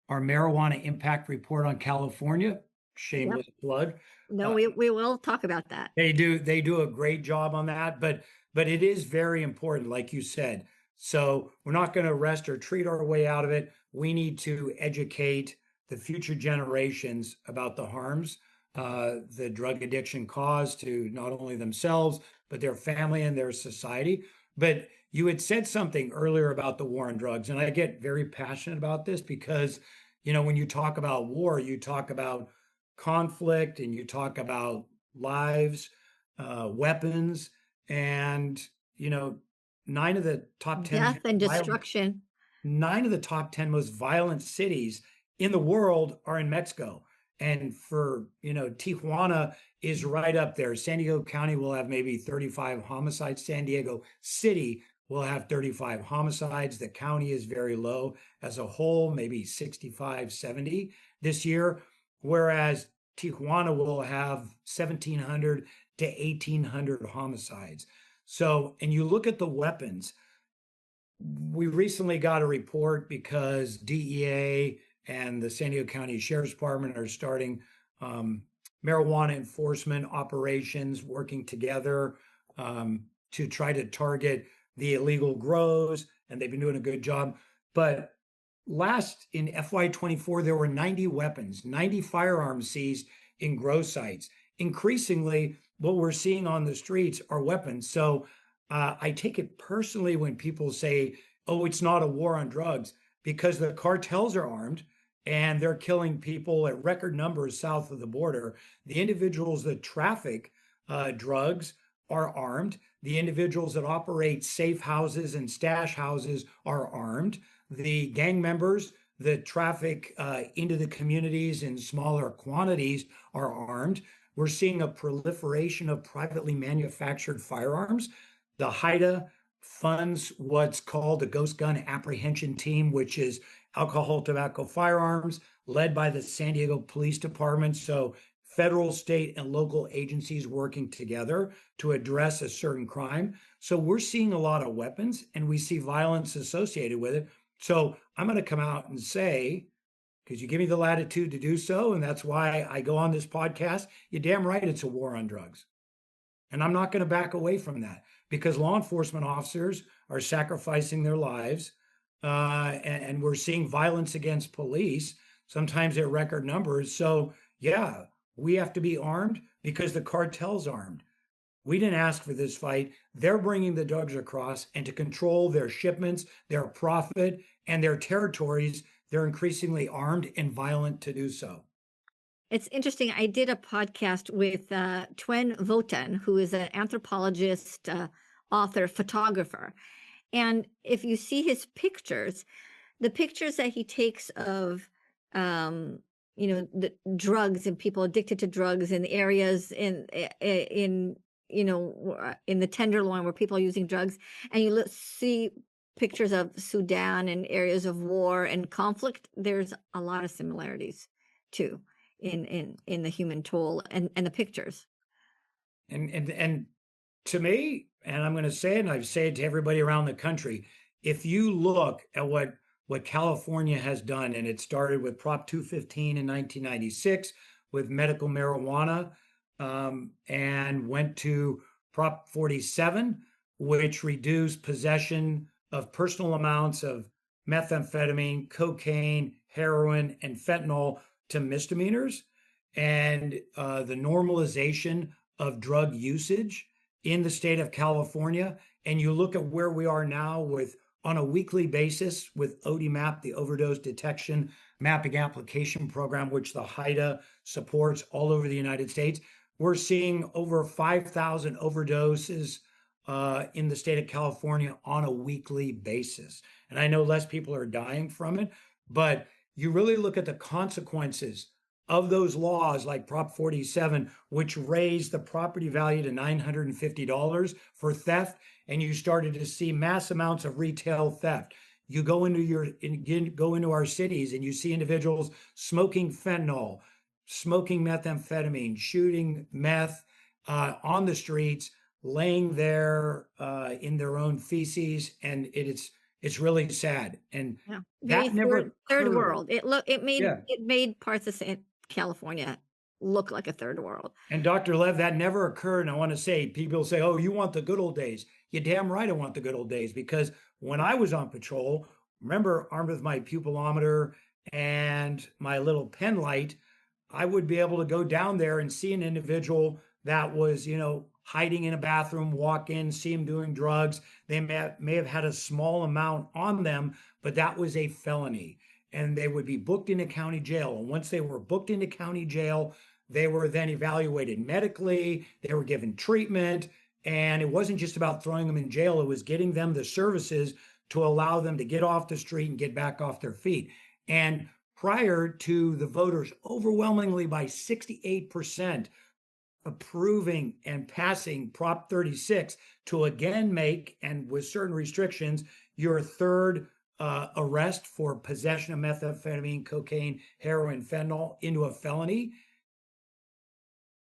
our marijuana impact report on California. Yep. Shameless plug. No, we will talk about that. They do a great job on that, but it is very important, like you said. So we're not going to rest or treat our way out of it. We need to educate the future generations about the harms the drug addiction cause to not only themselves, but their family and their society. But you had said something earlier about the war on drugs, and I get very passionate about this because, when you talk about war, you talk about conflict and you talk about lives, weapons, and you know, nine of the top 10 Death and violent, destruction. 9 of the top 10 most violent cities in the world are in Mexico. And for, Tijuana is right up there. San Diego County will have maybe 35 homicides. San Diego City will have 35 homicides. The county is very low as a whole, maybe 65, 70 this year. Whereas Tijuana will have 1,700 to 1,800 homicides. So, and you look at the weapons, we recently got a report because DEA and the San Diego County Sheriff's Department are starting marijuana enforcement operations, working together to try to target the illegal grows, and they've been doing a good job. But last in FY24, there were 90 weapons, 90 firearms seized in grow sites. Increasingly, what we're seeing on the streets are weapons. So I take it personally when people say, oh, it's not a war on drugs, because the cartels are armed and they're killing people at record numbers south of the border. The individuals that traffic drugs are armed. The individuals that operate safe houses and stash houses are armed. The gang members that traffic into the communities in smaller quantities are armed. We're seeing a proliferation of privately manufactured firearms. The HIDTA funds what's called the Ghost Gun Apprehension Team, which is alcohol, tobacco, firearms, led by the San Diego Police Department. So federal, state, and local agencies working together to address a certain crime. So we're seeing a lot of weapons and we see violence associated with it. So I'm going to come out and say, because you give me the latitude to do so, and that's why I go on this podcast, you're damn right it's a war on drugs. And I'm not going to back away from that because law enforcement officers are sacrificing their lives. And we're seeing violence against police, sometimes at record numbers. So, yeah, we have to be armed because the cartel's armed. We didn't ask for this fight. They're bringing the drugs across, and to control their shipments, their profit, and their territories, they're increasingly armed and violent to do so. It's interesting. I did a podcast with Twen Votan, who is an anthropologist, author, photographer. And if you see his pictures, the pictures that he takes of, the drugs and people addicted to drugs in areas in the Tenderloin where people are using drugs, and you see pictures of Sudan and areas of war and conflict, there's a lot of similarities too in the human toll and the pictures. And to me, and I'm going to say it, and I've said it to everybody around the country, if you look at what California has done, and it started with Prop 215 in 1996 with medical marijuana, and went to Prop 47, which reduced possession of personal amounts of methamphetamine, cocaine, heroin, and fentanyl to misdemeanors, and the normalization of drug usage in the state of California. And you look at where we are now with on a weekly basis with ODMAP, the Overdose Detection Mapping Application Program, which the HIDTA supports all over the United States. We're seeing over 5,000 overdoses in the state of California on a weekly basis. And I know less people are dying from it, but you really look at the consequences of those laws, like Prop 47, which raised the property value to $950 for theft, and you started to see mass amounts of retail theft. You go into our cities and you see individuals smoking fentanyl, smoking methamphetamine, shooting meth on the streets, laying there in their own feces, and it's really sad. And Yeah, very that never third occurred. world. Yeah. It made parts of California look like a third world. And Dr. Lev, that never occurred. And I want to say, people say, oh, you want the good old days. You're damn right I want the good old days, because when I was on patrol, remember, armed with my pupilometer and my little pen light, I would be able to go down there and see an individual that was, hiding in a bathroom, walk in, see him doing drugs. They may have had a small amount on them, but that was a felony. And they would be booked into county jail. And once they were booked into county jail, they were then evaluated medically, they were given treatment. And it wasn't just about throwing them in jail, it was getting them the services to allow them to get off the street and get back off their feet. And prior to the voters overwhelmingly by 68% approving and passing Prop 36 to again make, and with certain restrictions, your third arrest for possession of methamphetamine, cocaine, heroin, fentanyl into a felony,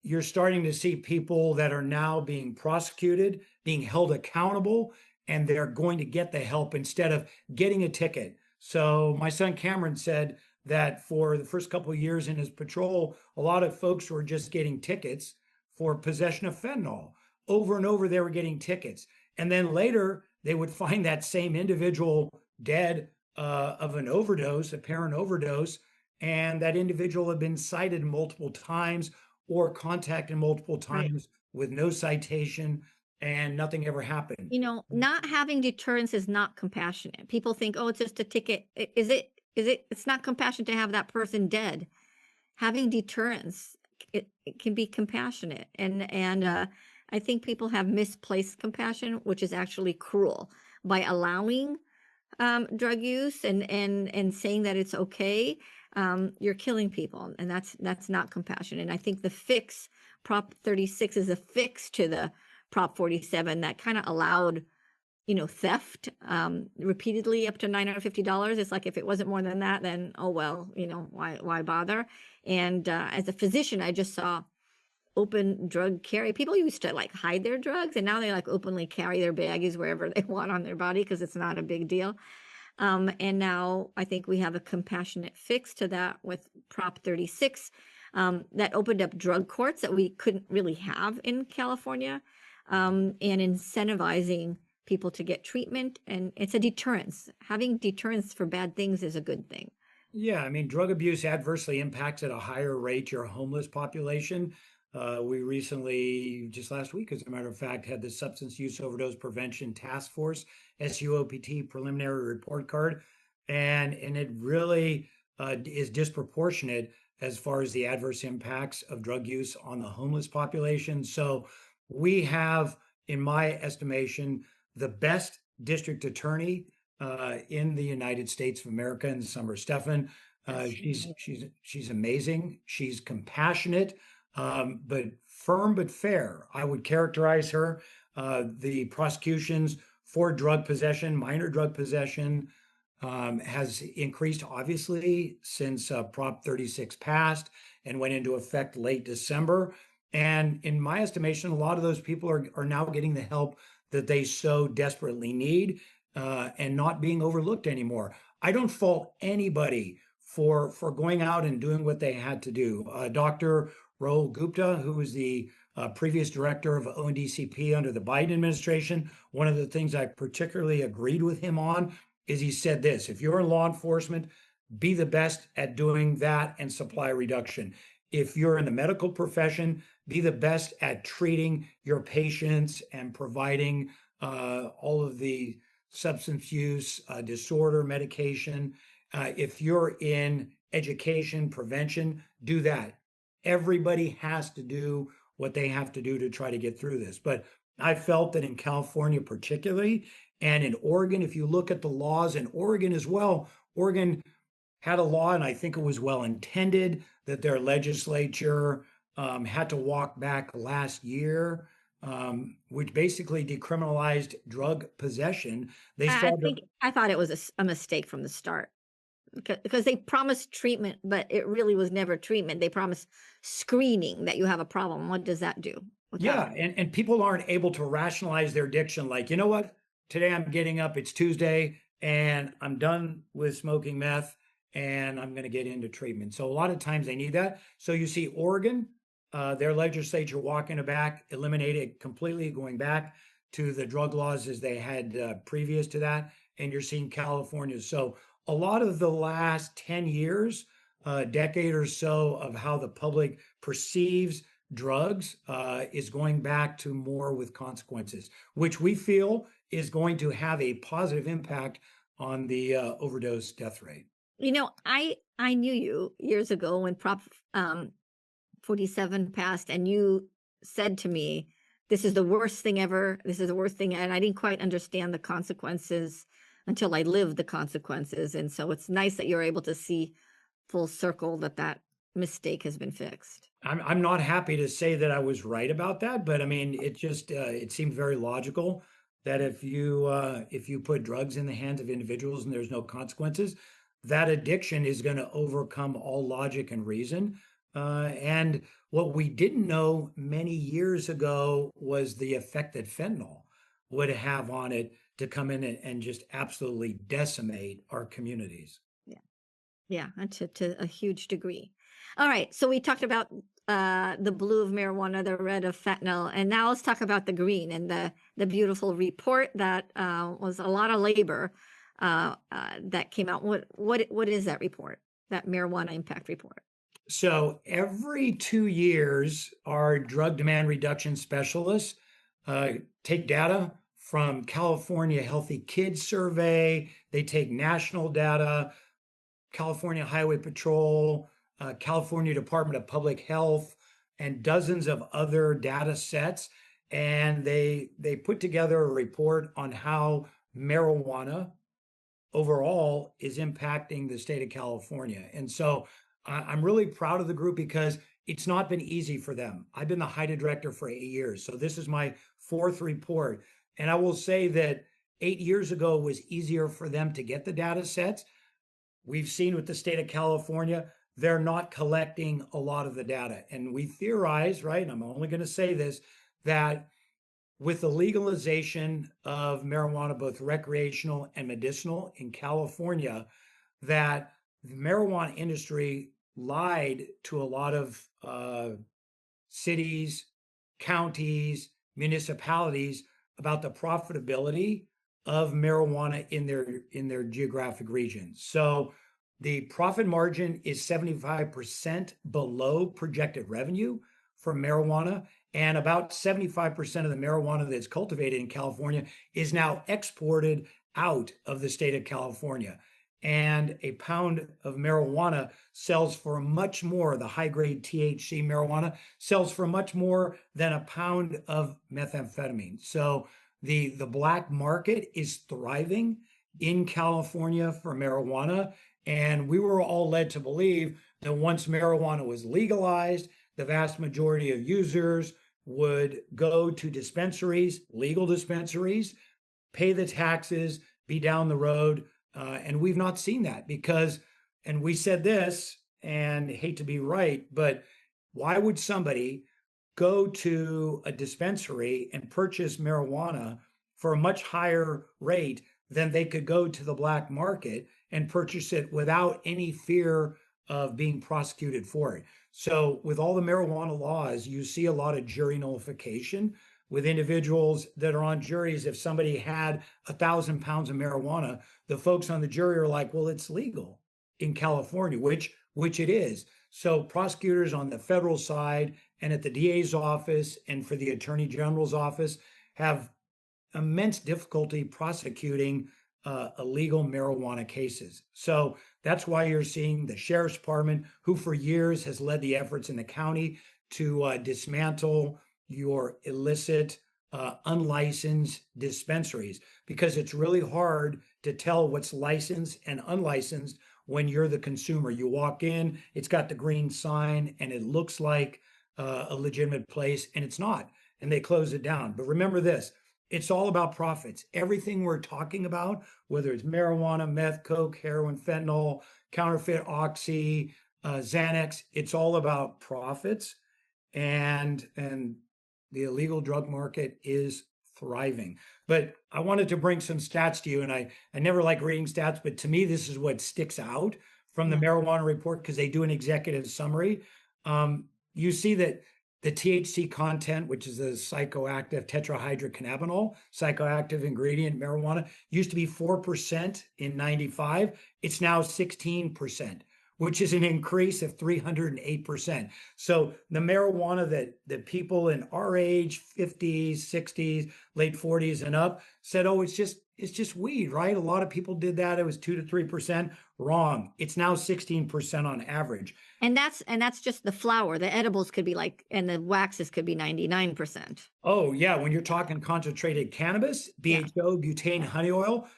you're starting to see people that are now being prosecuted, being held accountable, and they're going to get the help instead of getting a ticket. So my son Cameron said that for the first couple of years in his patrol, a lot of folks were just getting tickets for possession of fentanyl. Over and over, they were getting tickets. And then later, they would find that same individual dead of an overdose, apparent overdose, and that individual had been cited multiple times or contacted multiple Right. times with no citation, and nothing ever happened. Not having deterrence is not compassionate. People think, oh, it's just a ticket. Is it? It's not compassionate to have that person dead. Having deterrence, it can be compassionate. And I think people have misplaced compassion, which is actually cruel, by allowing drug use and saying that it's okay. You're killing people, and that's not compassion. And I think the fix, Prop 36, is a fix to the Prop 47 that kind of allowed, theft repeatedly up to $950. It's like, if it wasn't more than that, then oh well, why bother? And as a physician, I just saw open drug carry. People used to like hide their drugs, and now they like openly carry their baggies wherever they want on their body because it's not a big deal. And now I think we have a compassionate fix to that with Prop 36 that opened up drug courts that we couldn't really have in California, and incentivizing people to get treatment. And it's a deterrence. Having deterrence for bad things is a good thing. Yeah, I mean, drug abuse adversely impacts at a higher rate your homeless population. We recently, just last week, as a matter of fact, had the Substance Use Overdose Prevention Task Force, SUOPT preliminary report card, and it really is disproportionate as far as the adverse impacts of drug use on the homeless population. So we have, in my estimation, the best district attorney in the United States of America, in Summer Stephan. She's amazing. She's compassionate, but firm but fair. I would characterize her. The prosecutions for drug possession, minor drug possession, has increased obviously since Prop 36 passed and went into effect late December. And in my estimation, a lot of those people are now getting the help that they so desperately need, and not being overlooked anymore. I don't fault anybody for going out and doing what they had to do. Dr. Rahul Gupta, who was the previous director of ONDCP under the Biden administration, one of the things I particularly agreed with him on is he said this: if you're in law enforcement, be the best at doing that and supply reduction. If you're in the medical profession, be the best at treating your patients and providing all of the substance use disorder medication. If you're in education prevention, do that. Everybody has to do what they have to do to try to get through this. But I felt that in California particularly, and in Oregon, if you look at the laws in Oregon as well, Oregon had a law, and I think it was well intended, that their legislature had to walk back last year, which basically decriminalized drug possession. They saw I thought it was a mistake from the start because they promised treatment, but it really was never treatment. They promised screening that you have a problem. What does that do without? Yeah, and people aren't able to rationalize their addiction. Like, you know what? Today I'm getting up, it's Tuesday, and I'm done with smoking meth, and I'm going to get into treatment. So a lot of times they need that. So you see Oregon, their legislature walking it back, eliminated completely, going back to the drug laws as they had previous to that. And you're seeing California. So a lot of the last 10 years, decade or so of how the public perceives drugs is going back to more with consequences, which we feel is going to have a positive impact on the overdose death rate. I knew you years ago when Prop 47 passed, and you said to me, "This is the worst thing ever. This is the worst thing," and I didn't quite understand the consequences until I lived the consequences. And so it's nice that you're able to see full circle that mistake has been fixed. I'm not happy to say that I was right about that, but I mean, it just it seemed very logical that if you put drugs in the hands of individuals and there's no consequences, that addiction is going to overcome all logic and reason. And what we didn't know many years ago was the effect that fentanyl would have on it to come in and just absolutely decimate our communities. Yeah. Yeah, and to a huge degree. All right, so we talked about the blue of marijuana, the red of fentanyl, and now let's talk about the green and the beautiful report that was a lot of labor that came out. What is that report? That marijuana impact report? So every 2 years, our drug demand reduction specialists uh, take data from California Healthy Kids Survey. They take national data, California Highway Patrol, California Department of Public Health, and dozens of other data sets. And they put together a report on how marijuana overall is impacting the state of California. And so I'm really proud of the group because it's not been easy for them. I've been the HIDTA director for 8 years. So this is my fourth report. And I will say that 8 years ago was easier for them to get the data sets. We've seen with the state of California, they're not collecting a lot of the data. And we theorize, right? And I'm only going to say this, that with the legalization of marijuana, both recreational and medicinal in California, that the marijuana industry lied to a lot of cities, counties, municipalities about the profitability of marijuana in their geographic regions. So the profit margin is 75% below projected revenue for marijuana, and about 75% of the marijuana that's cultivated in California is now exported out of the state of California. And a pound of marijuana sells for much more, the high grade THC marijuana sells for much more than a pound of methamphetamine. So the black market is thriving in California for marijuana. And we were all led to believe that once marijuana was legalized, the vast majority of users would go to dispensaries, legal dispensaries, pay the taxes, be down the road. And we've not seen that because, and we said this, and hate to be right, but why would somebody go to a dispensary and purchase marijuana for a much higher rate than they could go to the black market and purchase it without any fear of being prosecuted for it? So, with all the marijuana laws, you see a lot of jury nullification with individuals that are on juries. If somebody had 1,000 pounds of marijuana, the folks on the jury are like, well, it's legal in California, which it is. So prosecutors on the federal side and at the DA's office and for the Attorney General's office have immense difficulty prosecuting illegal marijuana cases. So that's why you're seeing the sheriff's department, who for years has led the efforts in the county to dismantle your illicit, unlicensed dispensaries, because it's really hard to tell what's licensed and unlicensed when you're the consumer. You walk in, it's got the green sign, and it looks like a legitimate place, and it's not, and they close it down. But remember this, it's all about profits. Everything we're talking about, whether it's marijuana, meth, coke, heroin, fentanyl, counterfeit oxy, Xanax, it's all about profits, and the illegal drug market is thriving. But I wanted to bring some stats to you, and I never like reading stats, but to me, this is what sticks out from the Yeah. marijuana report because they do an executive summary. You see that the THC content, which is a psychoactive tetrahydrocannabinol, psychoactive ingredient marijuana, used to be 4% in 95. It's now 16%, which is an increase of 308%. So the marijuana that people in our age, 50s, 60s, late 40s and up said, oh, it's just weed, right? A lot of people did that. It was 2 to 3%. Wrong. It's now 16% on average. And that's just the flower. The edibles could be like, and the waxes could be 99%. Oh, yeah. When you're talking concentrated cannabis, Yeah. BHO, butane, honey oil,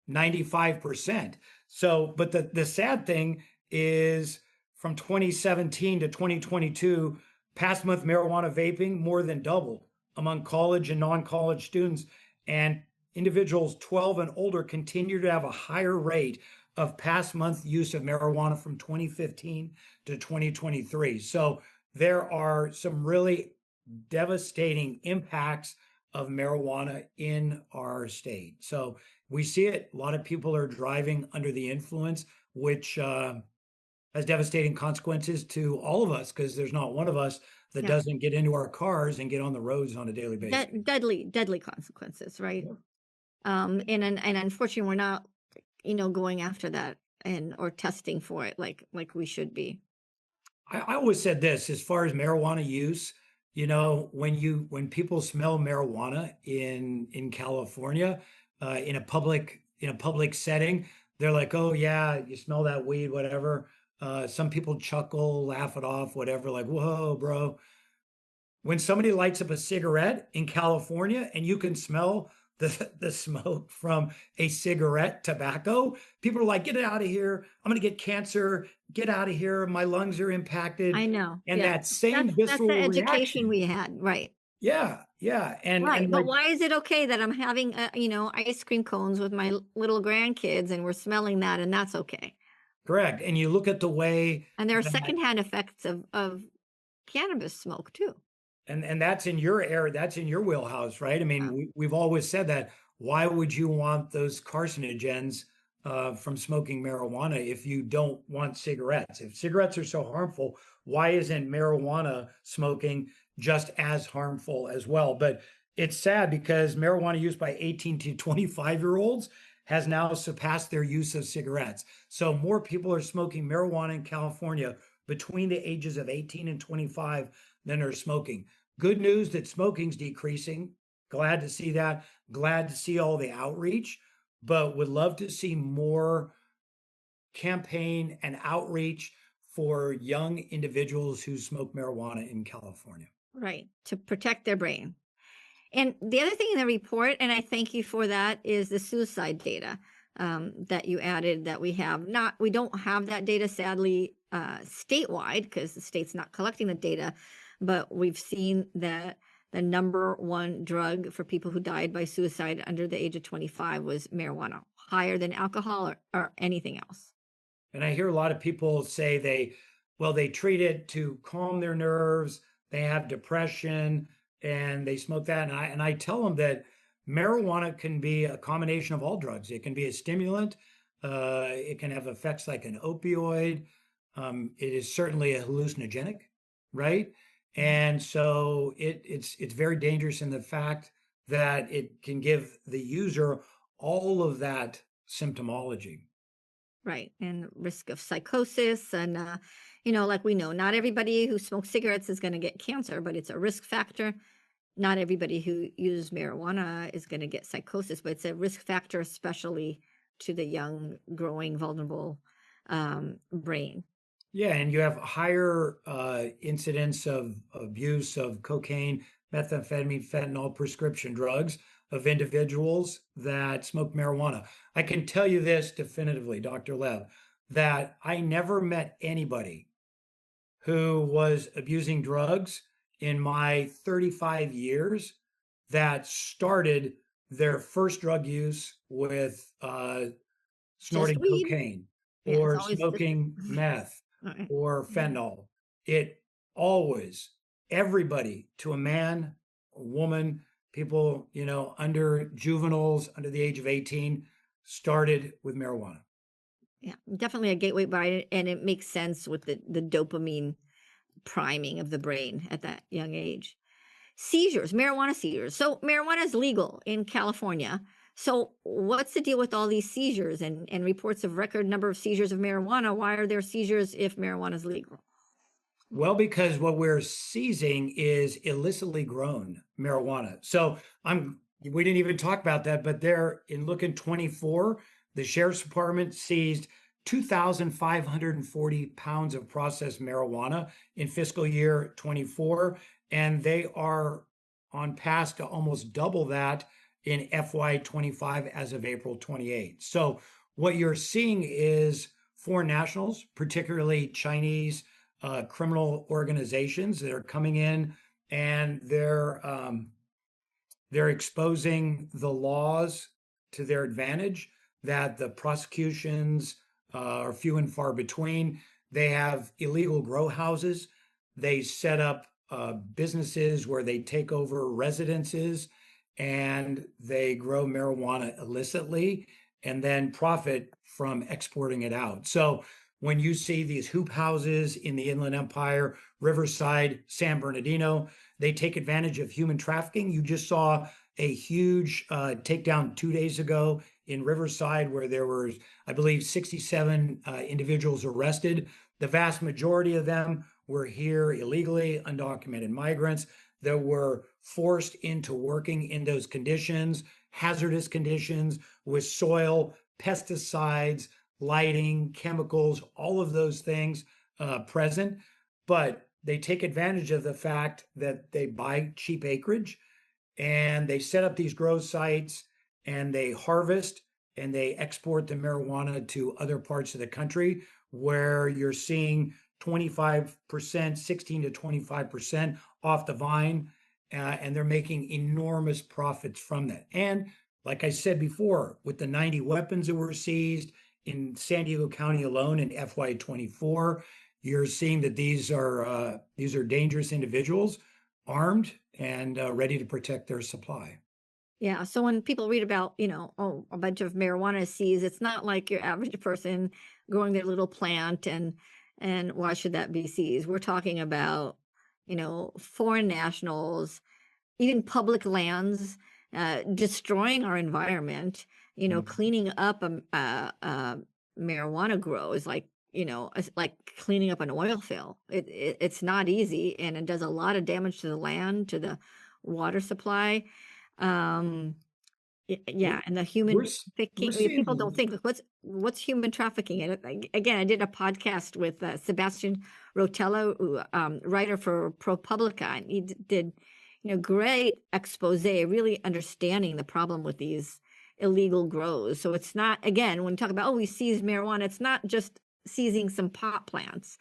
95%. So, but the sad thing is from 2017 to 2022, past month marijuana vaping more than doubled among college and non-college students. And individuals 12 and older continue to have a higher rate of past month use of marijuana from 2015 to 2023. So there are some really devastating impacts of marijuana in our state. So we see it. A lot of people are driving under the influence, which has devastating consequences to all of us because there's not one of us that Yeah. doesn't get into our cars and get on the roads on a daily basis. Deadly consequences, right? And unfortunately, we're not, going after that or testing for it like we should be. I always said this as far as marijuana use, when people smell marijuana in California, in a public setting, they're like, oh yeah, you smell that weed, whatever. Some people chuckle, laugh it off, whatever, like, whoa, bro. When somebody lights up a cigarette in California and you can smell the smoke from a cigarette tobacco, people are like, get it out of here. I'm going to get cancer. Get out of here. My lungs are impacted. I know. And Yeah. that same That's the visceral education reaction. we had, right? Yeah, yeah. Right. And But like, why is it okay that I'm having, ice cream cones with my little grandkids and we're smelling that and that's okay? correct. And you look at the way And there are that secondhand effects of cannabis smoke too. and that's in your area, that's in your wheelhouse, right? I mean, Yeah. we've always said that. Why would you want those carcinogens from smoking marijuana if you don't want cigarettes? If cigarettes are so harmful, why isn't marijuana smoking just as harmful as well? But it's sad because marijuana use by 18 to 25-year-olds has now surpassed their use of cigarettes. So more people are smoking marijuana in California between the ages of 18 and 25 than are smoking. Good news that smoking's decreasing. Glad to see that. Glad to see all the outreach, but would love to see more campaign and outreach for young individuals who smoke marijuana in California. Right. To protect their brain. And the other thing in the report, and I thank you for that, is the suicide data that you added that we don't have that data, sadly, statewide, because the state's not collecting the data, but we've seen that the number one drug for people who died by suicide under the age of 25 was marijuana, higher than alcohol or anything else. And I hear a lot of people say they treat it to calm their nerves, they have depression, and they smoke that. And I tell them that marijuana can be a combination of all drugs. It can be a stimulant. It can have effects like an opioid. It is certainly a hallucinogenic, right? And so it's very dangerous in the fact that it can give the user all of that symptomology. Right. And risk of psychosis. And, like we know, not everybody who smokes cigarettes is going to get cancer, but it's a risk factor. Not everybody who uses marijuana is going to get psychosis, but it's a risk factor, especially to the young, growing, vulnerable brain. Yeah, and you have higher incidence of abuse of cocaine, methamphetamine, fentanyl, prescription drugs of individuals that smoke marijuana. I can tell you this definitively, Dr. Lev, that I never met anybody who was abusing drugs in my 35 years that started their first drug use with Just snorting weed. cocaine Yeah, it's or always just smoking meth all right. or fentanyl. It always, everybody, to a man, a woman, people, under juveniles, under the age of 18, started with marijuana. Yeah, definitely a gateway by and it makes sense with the dopamine priming of the brain at that young age. Seizures, marijuana seizures. So marijuana is legal in California. So what's the deal with all these seizures and reports of record number of seizures of marijuana? Why are there seizures if marijuana is legal? Well, because what we're seizing is illicitly grown marijuana. So we didn't even talk about that, but there in looking 24, the sheriff's department seized 2,540 pounds of processed marijuana in fiscal year 24, and they are on path to almost double that in FY 25 as of April 28. So what you're seeing is foreign nationals, particularly Chinese criminal organizations that are coming in and they're exposing the laws to their advantage, that the prosecutions are few and far between. They have illegal grow houses. They set up businesses where they take over residences and they grow marijuana illicitly and then profit from exporting it out. So when you see these hoop houses in the Inland Empire, Riverside, San Bernardino, they take advantage of human trafficking. You just saw a huge takedown 2 days ago in Riverside where there were, I believe, 67 individuals arrested. The vast majority of them were here illegally, undocumented migrants that were forced into working in those conditions, hazardous conditions with soil, pesticides, lighting, chemicals, all of those things present. But they take advantage of the fact that they buy cheap acreage and they set up these grow sites and they harvest and they export the marijuana to other parts of the country where you're seeing 25%, 16 to 25% off the vine. And they're making enormous profits from that. And like I said before, with the 90 weapons that were seized in San Diego County alone in FY24, you're seeing that these are dangerous individuals, armed and ready to protect their supply. Yeah. So when people read about, oh, a bunch of marijuana seeds, it's not like your average person growing their little plant and why should that be seized? We're talking about, foreign nationals, even public lands, destroying our environment, cleaning up a marijuana grow is like, it's like cleaning up an oil fill. It's not easy and it does a lot of damage to the land, to the water supply. Um, We're, yeah, and the human we're trafficking, people don't seeing. think, like, what's human trafficking? And again, I did a podcast with Sebastian Rotella, writer for ProPublica, and he did, great expose, really understanding the problem with these illegal grows. So it's not, again, when we talk about, oh, we seized marijuana, it's not just seizing some pot plants.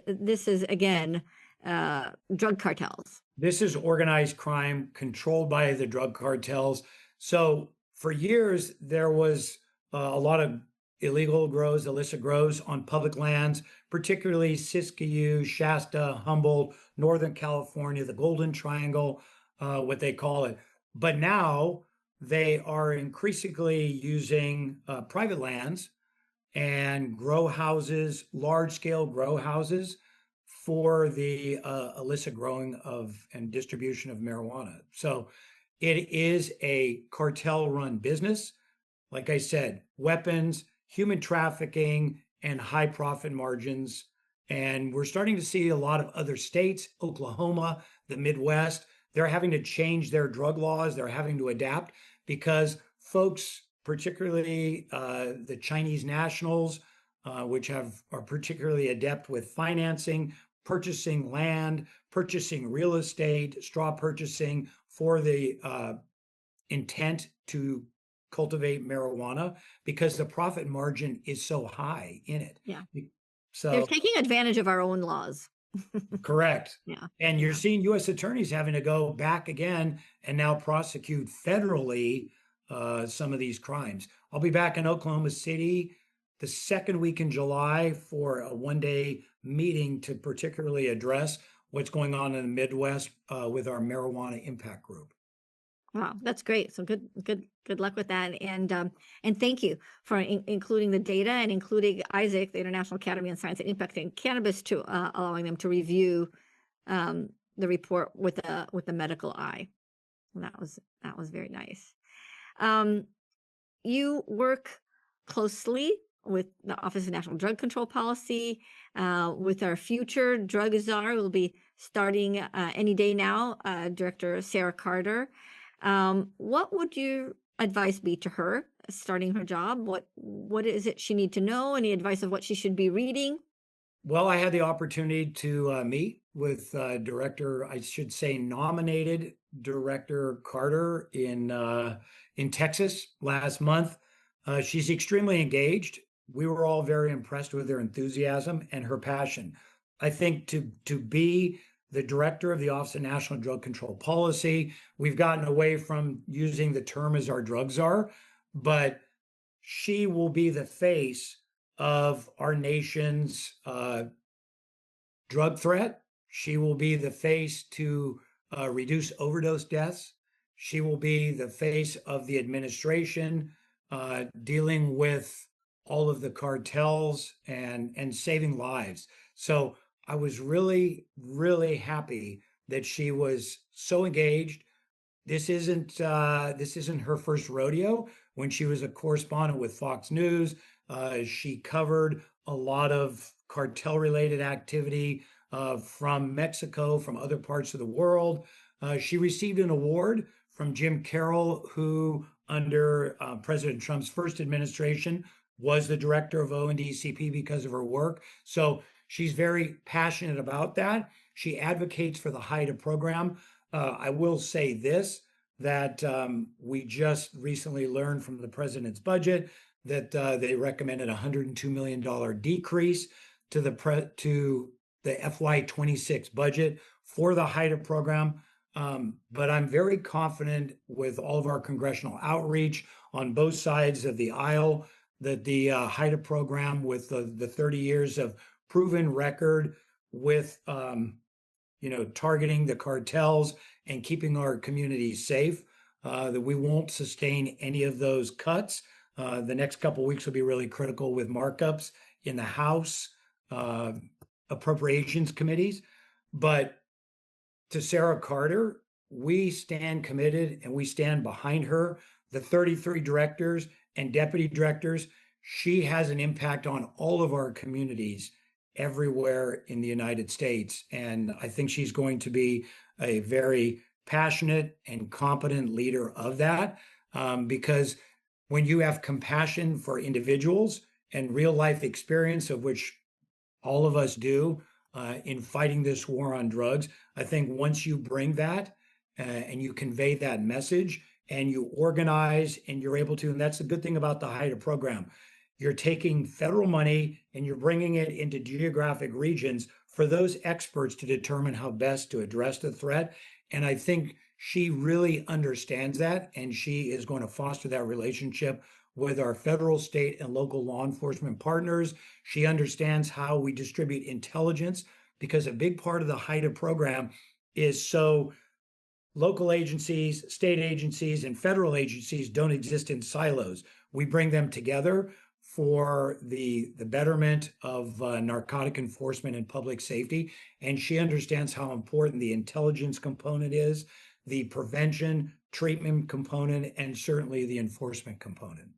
This is, again, drug cartels. This is organized crime controlled by the drug cartels. So for years, there was a lot of illegal grows, illicit grows on public lands, particularly Siskiyou, Shasta, Humboldt, Northern California, the Golden Triangle, what they call it. But now they are increasingly using private lands and grow houses, large scale grow houses for the illicit growing of and distribution of marijuana. So it is a cartel run business. Like I said, weapons, human trafficking, and high profit margins. And we're starting to see a lot of other states, Oklahoma, the Midwest, they're having to change their drug laws. They're having to adapt because folks, particularly the Chinese nationals, which are particularly adept with financing, purchasing land, purchasing real estate, straw purchasing for the intent to cultivate marijuana because the profit margin is so high in it. Yeah. They're So taking advantage of our own laws. correct. Yeah. And you're Yeah. seeing U.S. attorneys having to go back again and now prosecute federally some of these crimes. I'll be back in Oklahoma City the second week in July for a one-day meeting to particularly address what's going on in the Midwest with our marijuana impact group. Wow, that's great. So good luck with that. And thank you for including the data and including Isaac, the International Academy on Science and Impact in Cannabis, to allowing them to review the report with a medical eye. And that was very nice. You work closely with the Office of National Drug Control Policy, with our future drug czar, who will be starting any day now, Director Sarah Carter. What would your advice be to her starting her job? What is it she need to know? Any advice of what she should be reading? Well, I had the opportunity to meet with Director, I should say, nominated Director Carter in Texas last month. She's extremely engaged. We were all very impressed with her enthusiasm and her passion. I think to be the director of the Office of National Drug Control Policy, we've gotten away from using the term as our drug czar, but she will be the face of our nation's drug threat. She will be the face to reduce overdose deaths. She will be the face of the administration dealing with all of the cartels and saving lives. So I was really, really happy that she was so engaged. This isn't her first rodeo. When she was a correspondent with Fox News, she covered a lot of cartel related activity from Mexico, from other parts of the world. She received an award from Jim Carroll, who under President Trump's first administration was the director of ONDCP because of her work. So she's very passionate about that. She advocates for the HIDTA program. I will say this, that we just recently learned from the president's budget that they recommended a $102 million decrease to the FY26 budget for the HIDTA program. But I'm very confident with all of our congressional outreach on both sides of the aisle that the HIDTA program, with the 30 years of proven record with targeting the cartels and keeping our communities safe, that we won't sustain any of those cuts. The next couple of weeks will be really critical with markups in the House appropriations committees. But to Sarah Carter, we stand committed and we stand behind her. The 33 directors and deputy directors, she has an impact on all of our communities everywhere in the United States. And I think she's going to be a very passionate and competent leader of that, because when you have compassion for individuals and real life experience, of which all of us do in fighting this war on drugs, I think once you bring that and you convey that message and you organize and you're able to, and that's the good thing about the HIDTA program, you're taking federal money and you're bringing it into geographic regions for those experts to determine how best to address the threat. And I think she really understands that, and she is going to foster that relationship with our federal, state, and local law enforcement partners. She understands how we distribute intelligence, because a big part of the HIDTA program is so local agencies, state agencies, and federal agencies don't exist in silos. We bring them together for the betterment of narcotic enforcement and public safety. And she understands how important the intelligence component is, the prevention, treatment component, and certainly the enforcement component.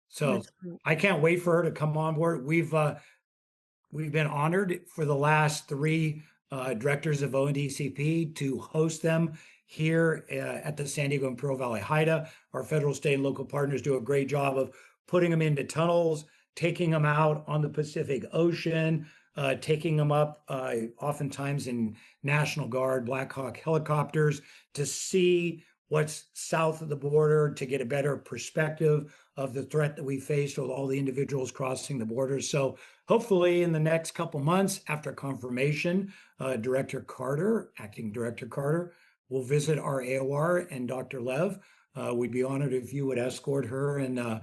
So I can't wait for her to come on board. We've been honored for the last three directors of ONDCP to host them here at the San Diego Imperial Valley HIDTA. Our federal, state, and local partners do a great job of putting them into tunnels, taking them out on the Pacific Ocean, taking them up oftentimes in National Guard, Black Hawk helicopters to see what's south of the border to get a better perspective of the threat that we face with all the individuals crossing the border. So hopefully in the next couple months after confirmation, Director Carter, Acting Director Carter, will visit our AOR and Dr. Lev. We'd be honored if you would escort her and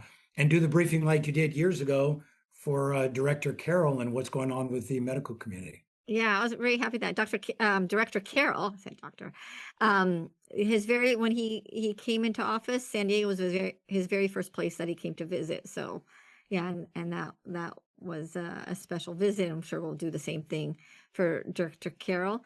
do the briefing like you did years ago for Director Carroll and what's going on with the medical community. Yeah, I was very happy that Director Carroll, I said doctor, when he came into office, San Diego was his very first place that he came to visit. So, yeah, and that was a special visit. I'm sure we'll do the same thing for Director Carroll.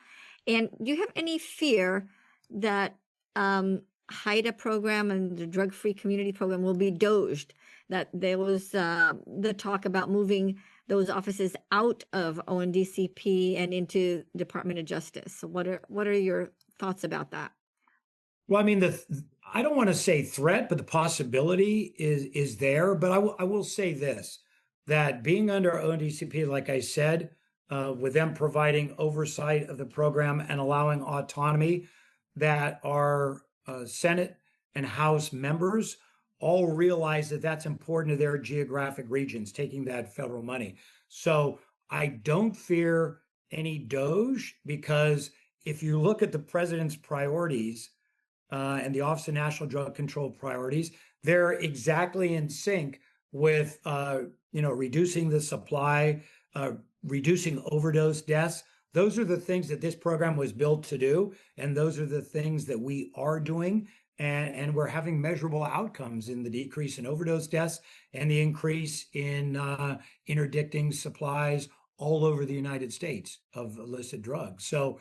And do you have any fear that HIDTA program and the drug-free community program will be doged? That there was the talk about moving those offices out of ONDCP and into Department of Justice. So what are your thoughts about that? Well, I mean, I don't want to say threat, but the possibility is there. But I will say this, that being under ONDCP, like I said, with them providing oversight of the program and allowing autonomy, that our Senate and House members all realize that that's important to their geographic regions, taking that federal money. So I don't fear any Doge, because if you look at the president's priorities and the Office of National Drug Control priorities, they're exactly in sync with reducing the supply, reducing overdose deaths. Those are the things that this program was built to do, and those are the things that we are doing. And we're having measurable outcomes in the decrease in overdose deaths and the increase in interdicting supplies all over the United States of illicit drugs. So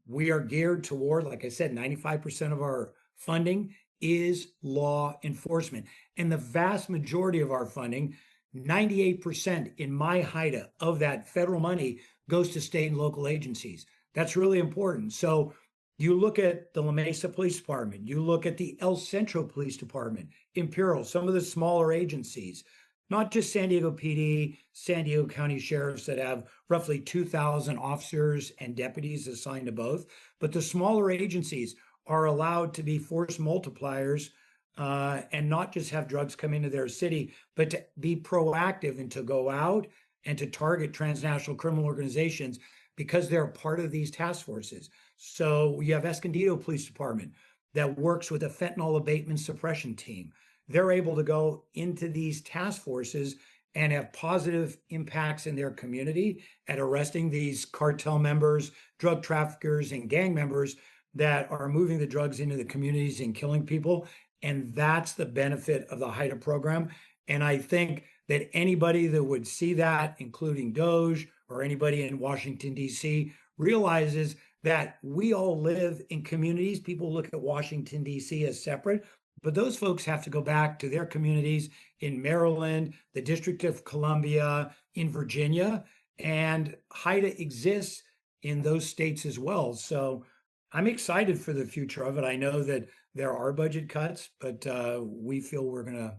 we are geared toward, like I said, 95% of our funding is law enforcement. And the vast majority of our funding, 98% in my HIDTA of that federal money, goes to state and local agencies. That's really important. So you look at the La Mesa Police Department, you look at the El Centro Police Department, Imperial, some of the smaller agencies, not just San Diego PD, San Diego County Sheriffs that have roughly 2,000 officers and deputies assigned to both, but the smaller agencies are allowed to be force multipliers and not just have drugs come into their city, but to be proactive and to go out and to target transnational criminal organizations because they're part of these task forces. So you have Escondido Police Department that works with a fentanyl abatement suppression team. They're able to go into these task forces and have positive impacts in their community at arresting these cartel members, drug traffickers, and gang members that are moving the drugs into the communities and killing people. And that's the benefit of the HIDTA program. And I think that anybody that would see that, including Doge or anybody in Washington, D.C., realizes that we all live in communities. People look at Washington, D.C. as separate, but those folks have to go back to their communities in Maryland, the District of Columbia, in Virginia, and HIDTA exists in those states as well. So I'm excited for the future of it. I know that there are budget cuts, but we feel we're going to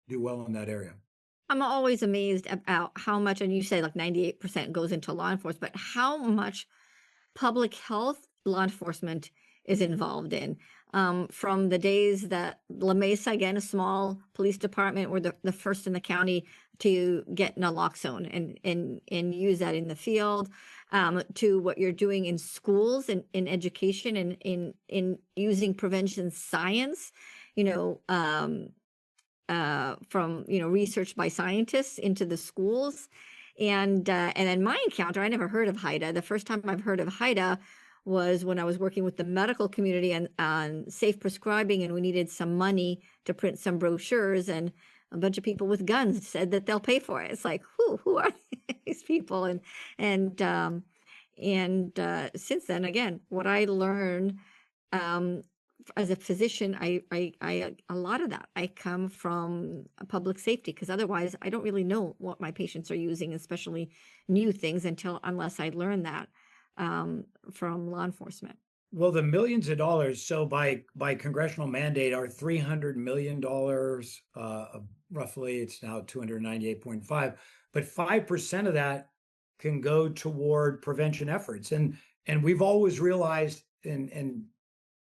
do well in that area. I'm always amazed about how much, and you say like 98% goes into law enforcement, but how much public health law enforcement is involved in. From the days that La Mesa, again, a small police department, were the first in the county to get naloxone and use that in the field, to what you're doing in schools and in education and in using prevention science, from research by scientists into the schools. And then my encounter, I never heard of HIDTA. The first time I've heard of HIDTA was when I was working with the medical community on safe prescribing, and we needed some money to print some brochures, and a bunch of people with guns said that they'll pay for it. It's like, who are these people? And since then, again, what I learned as a physician, I a lot of that I come from public safety, because otherwise I don't really know what my patients are using, especially new things, unless I learn that from law enforcement. Well, the millions of dollars, so by congressional mandate, are $300 million, roughly it's now 298.5, but 5% of that can go toward prevention efforts. And we've always realized, and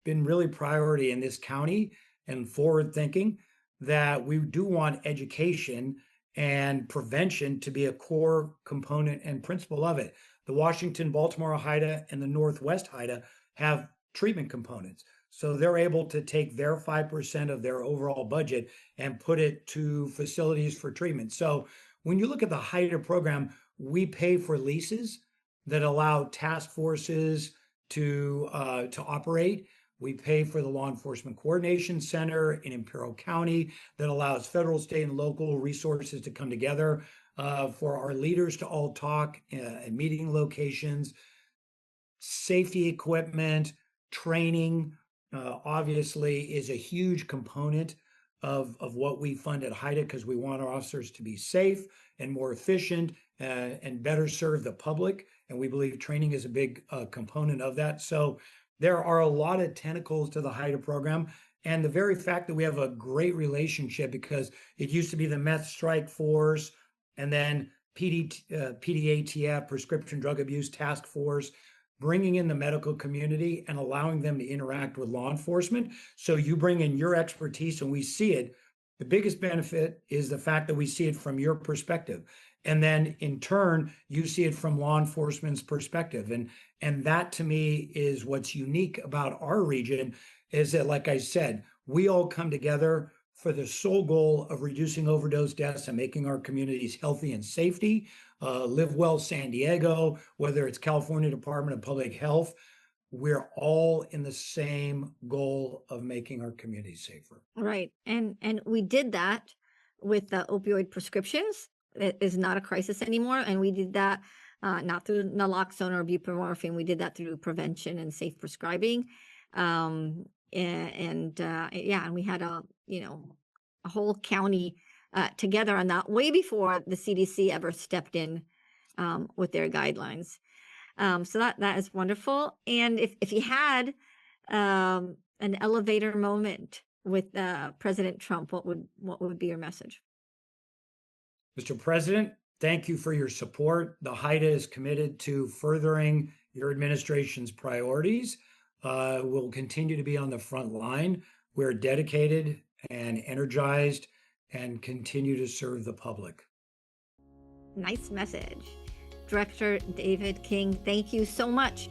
been really priority in this county and forward thinking that we do want education and prevention to be a core component and principle of it. The Washington, Baltimore HIDTA and the Northwest HIDTA have treatment components. So they're able to take their 5% of their overall budget and put it to facilities for treatment. So when you look at the HIDTA program, we pay for leases that allow task forces to operate. We pay for the Law Enforcement Coordination Center in Imperial County that allows federal, state, and local resources to come together for our leaders to all talk at meeting locations, safety equipment, training, obviously is a huge component of what we fund at HIDTA because we want our officers to be safe and more efficient and better serve the public. And we believe training is a big component of that. So there are a lot of tentacles to the HIDTA program. And the very fact that we have a great relationship, because it used to be the meth strike force and then PDATF, Prescription Drug Abuse Task Force, bringing in the medical community and allowing them to interact with law enforcement. So you bring in your expertise and we see it. The biggest benefit is the fact that we see it from your perspective. And then in turn, you see it from law enforcement's perspective. And that to me is what's unique about our region is that, like I said, we all come together for the sole goal of reducing overdose deaths and making our communities healthy and safety. Live Well San Diego, whether it's California Department of Public Health, we're all in the same goal of making our communities safer. Right. And we did that with the opioid prescriptions. It is not a crisis anymore. And we did that not through naloxone or buprenorphine. We did that through prevention and safe prescribing. And we had a whole county together on that way before the CDC ever stepped in with their guidelines. So that is wonderful. And if you had an elevator moment with President Trump, what would be your message? Mr. President, thank you for your support. The HIDTA is committed to furthering your administration's priorities. We'll continue to be on the front line. We're dedicated and energized and continue to serve the public. Nice message. Director David King, thank you so much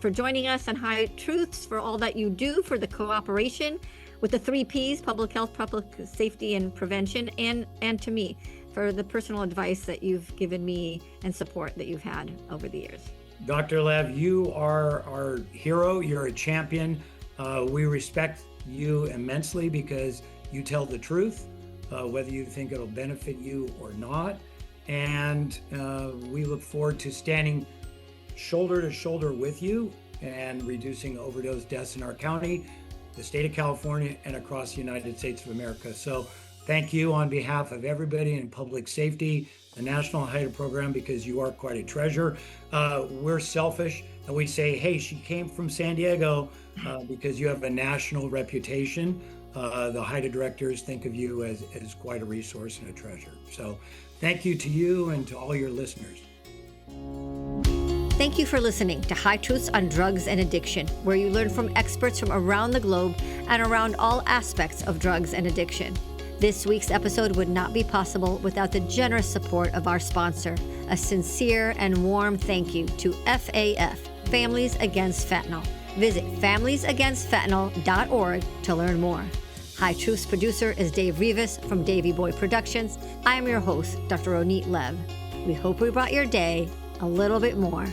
for joining us on High Truths, for all that you do for the cooperation with the 3 Ps, public health, public safety, and prevention, and to me, for the personal advice that you've given me and support that you've had over the years. Dr. Lev, you are our hero. You're a champion. We respect you immensely because you tell the truth, whether you think it'll benefit you or not. And we look forward to standing shoulder to shoulder with you and reducing overdose deaths in our county, the state of California, and across the United States of America. So thank you on behalf of everybody in public safety, the National HIDTA program, because you are quite a treasure. We're selfish and we say, hey, she came from San Diego because you have a national reputation. The HIDTA directors think of you as quite a resource and a treasure. So thank you to you and to all your listeners. Thank you for listening to High Truths on Drugs and Addiction, where you learn from experts from around the globe and around all aspects of drugs and addiction. This week's episode would not be possible without the generous support of our sponsor. A sincere and warm thank you to FAF, Families Against Fentanyl. Visit familiesagainstfentanyl.org to learn more. High Truths producer is Dave Rivas from Davey Boy Productions. I am your host, Dr. Ronit Lev. We hope we brought your day a little bit more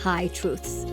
High Truths.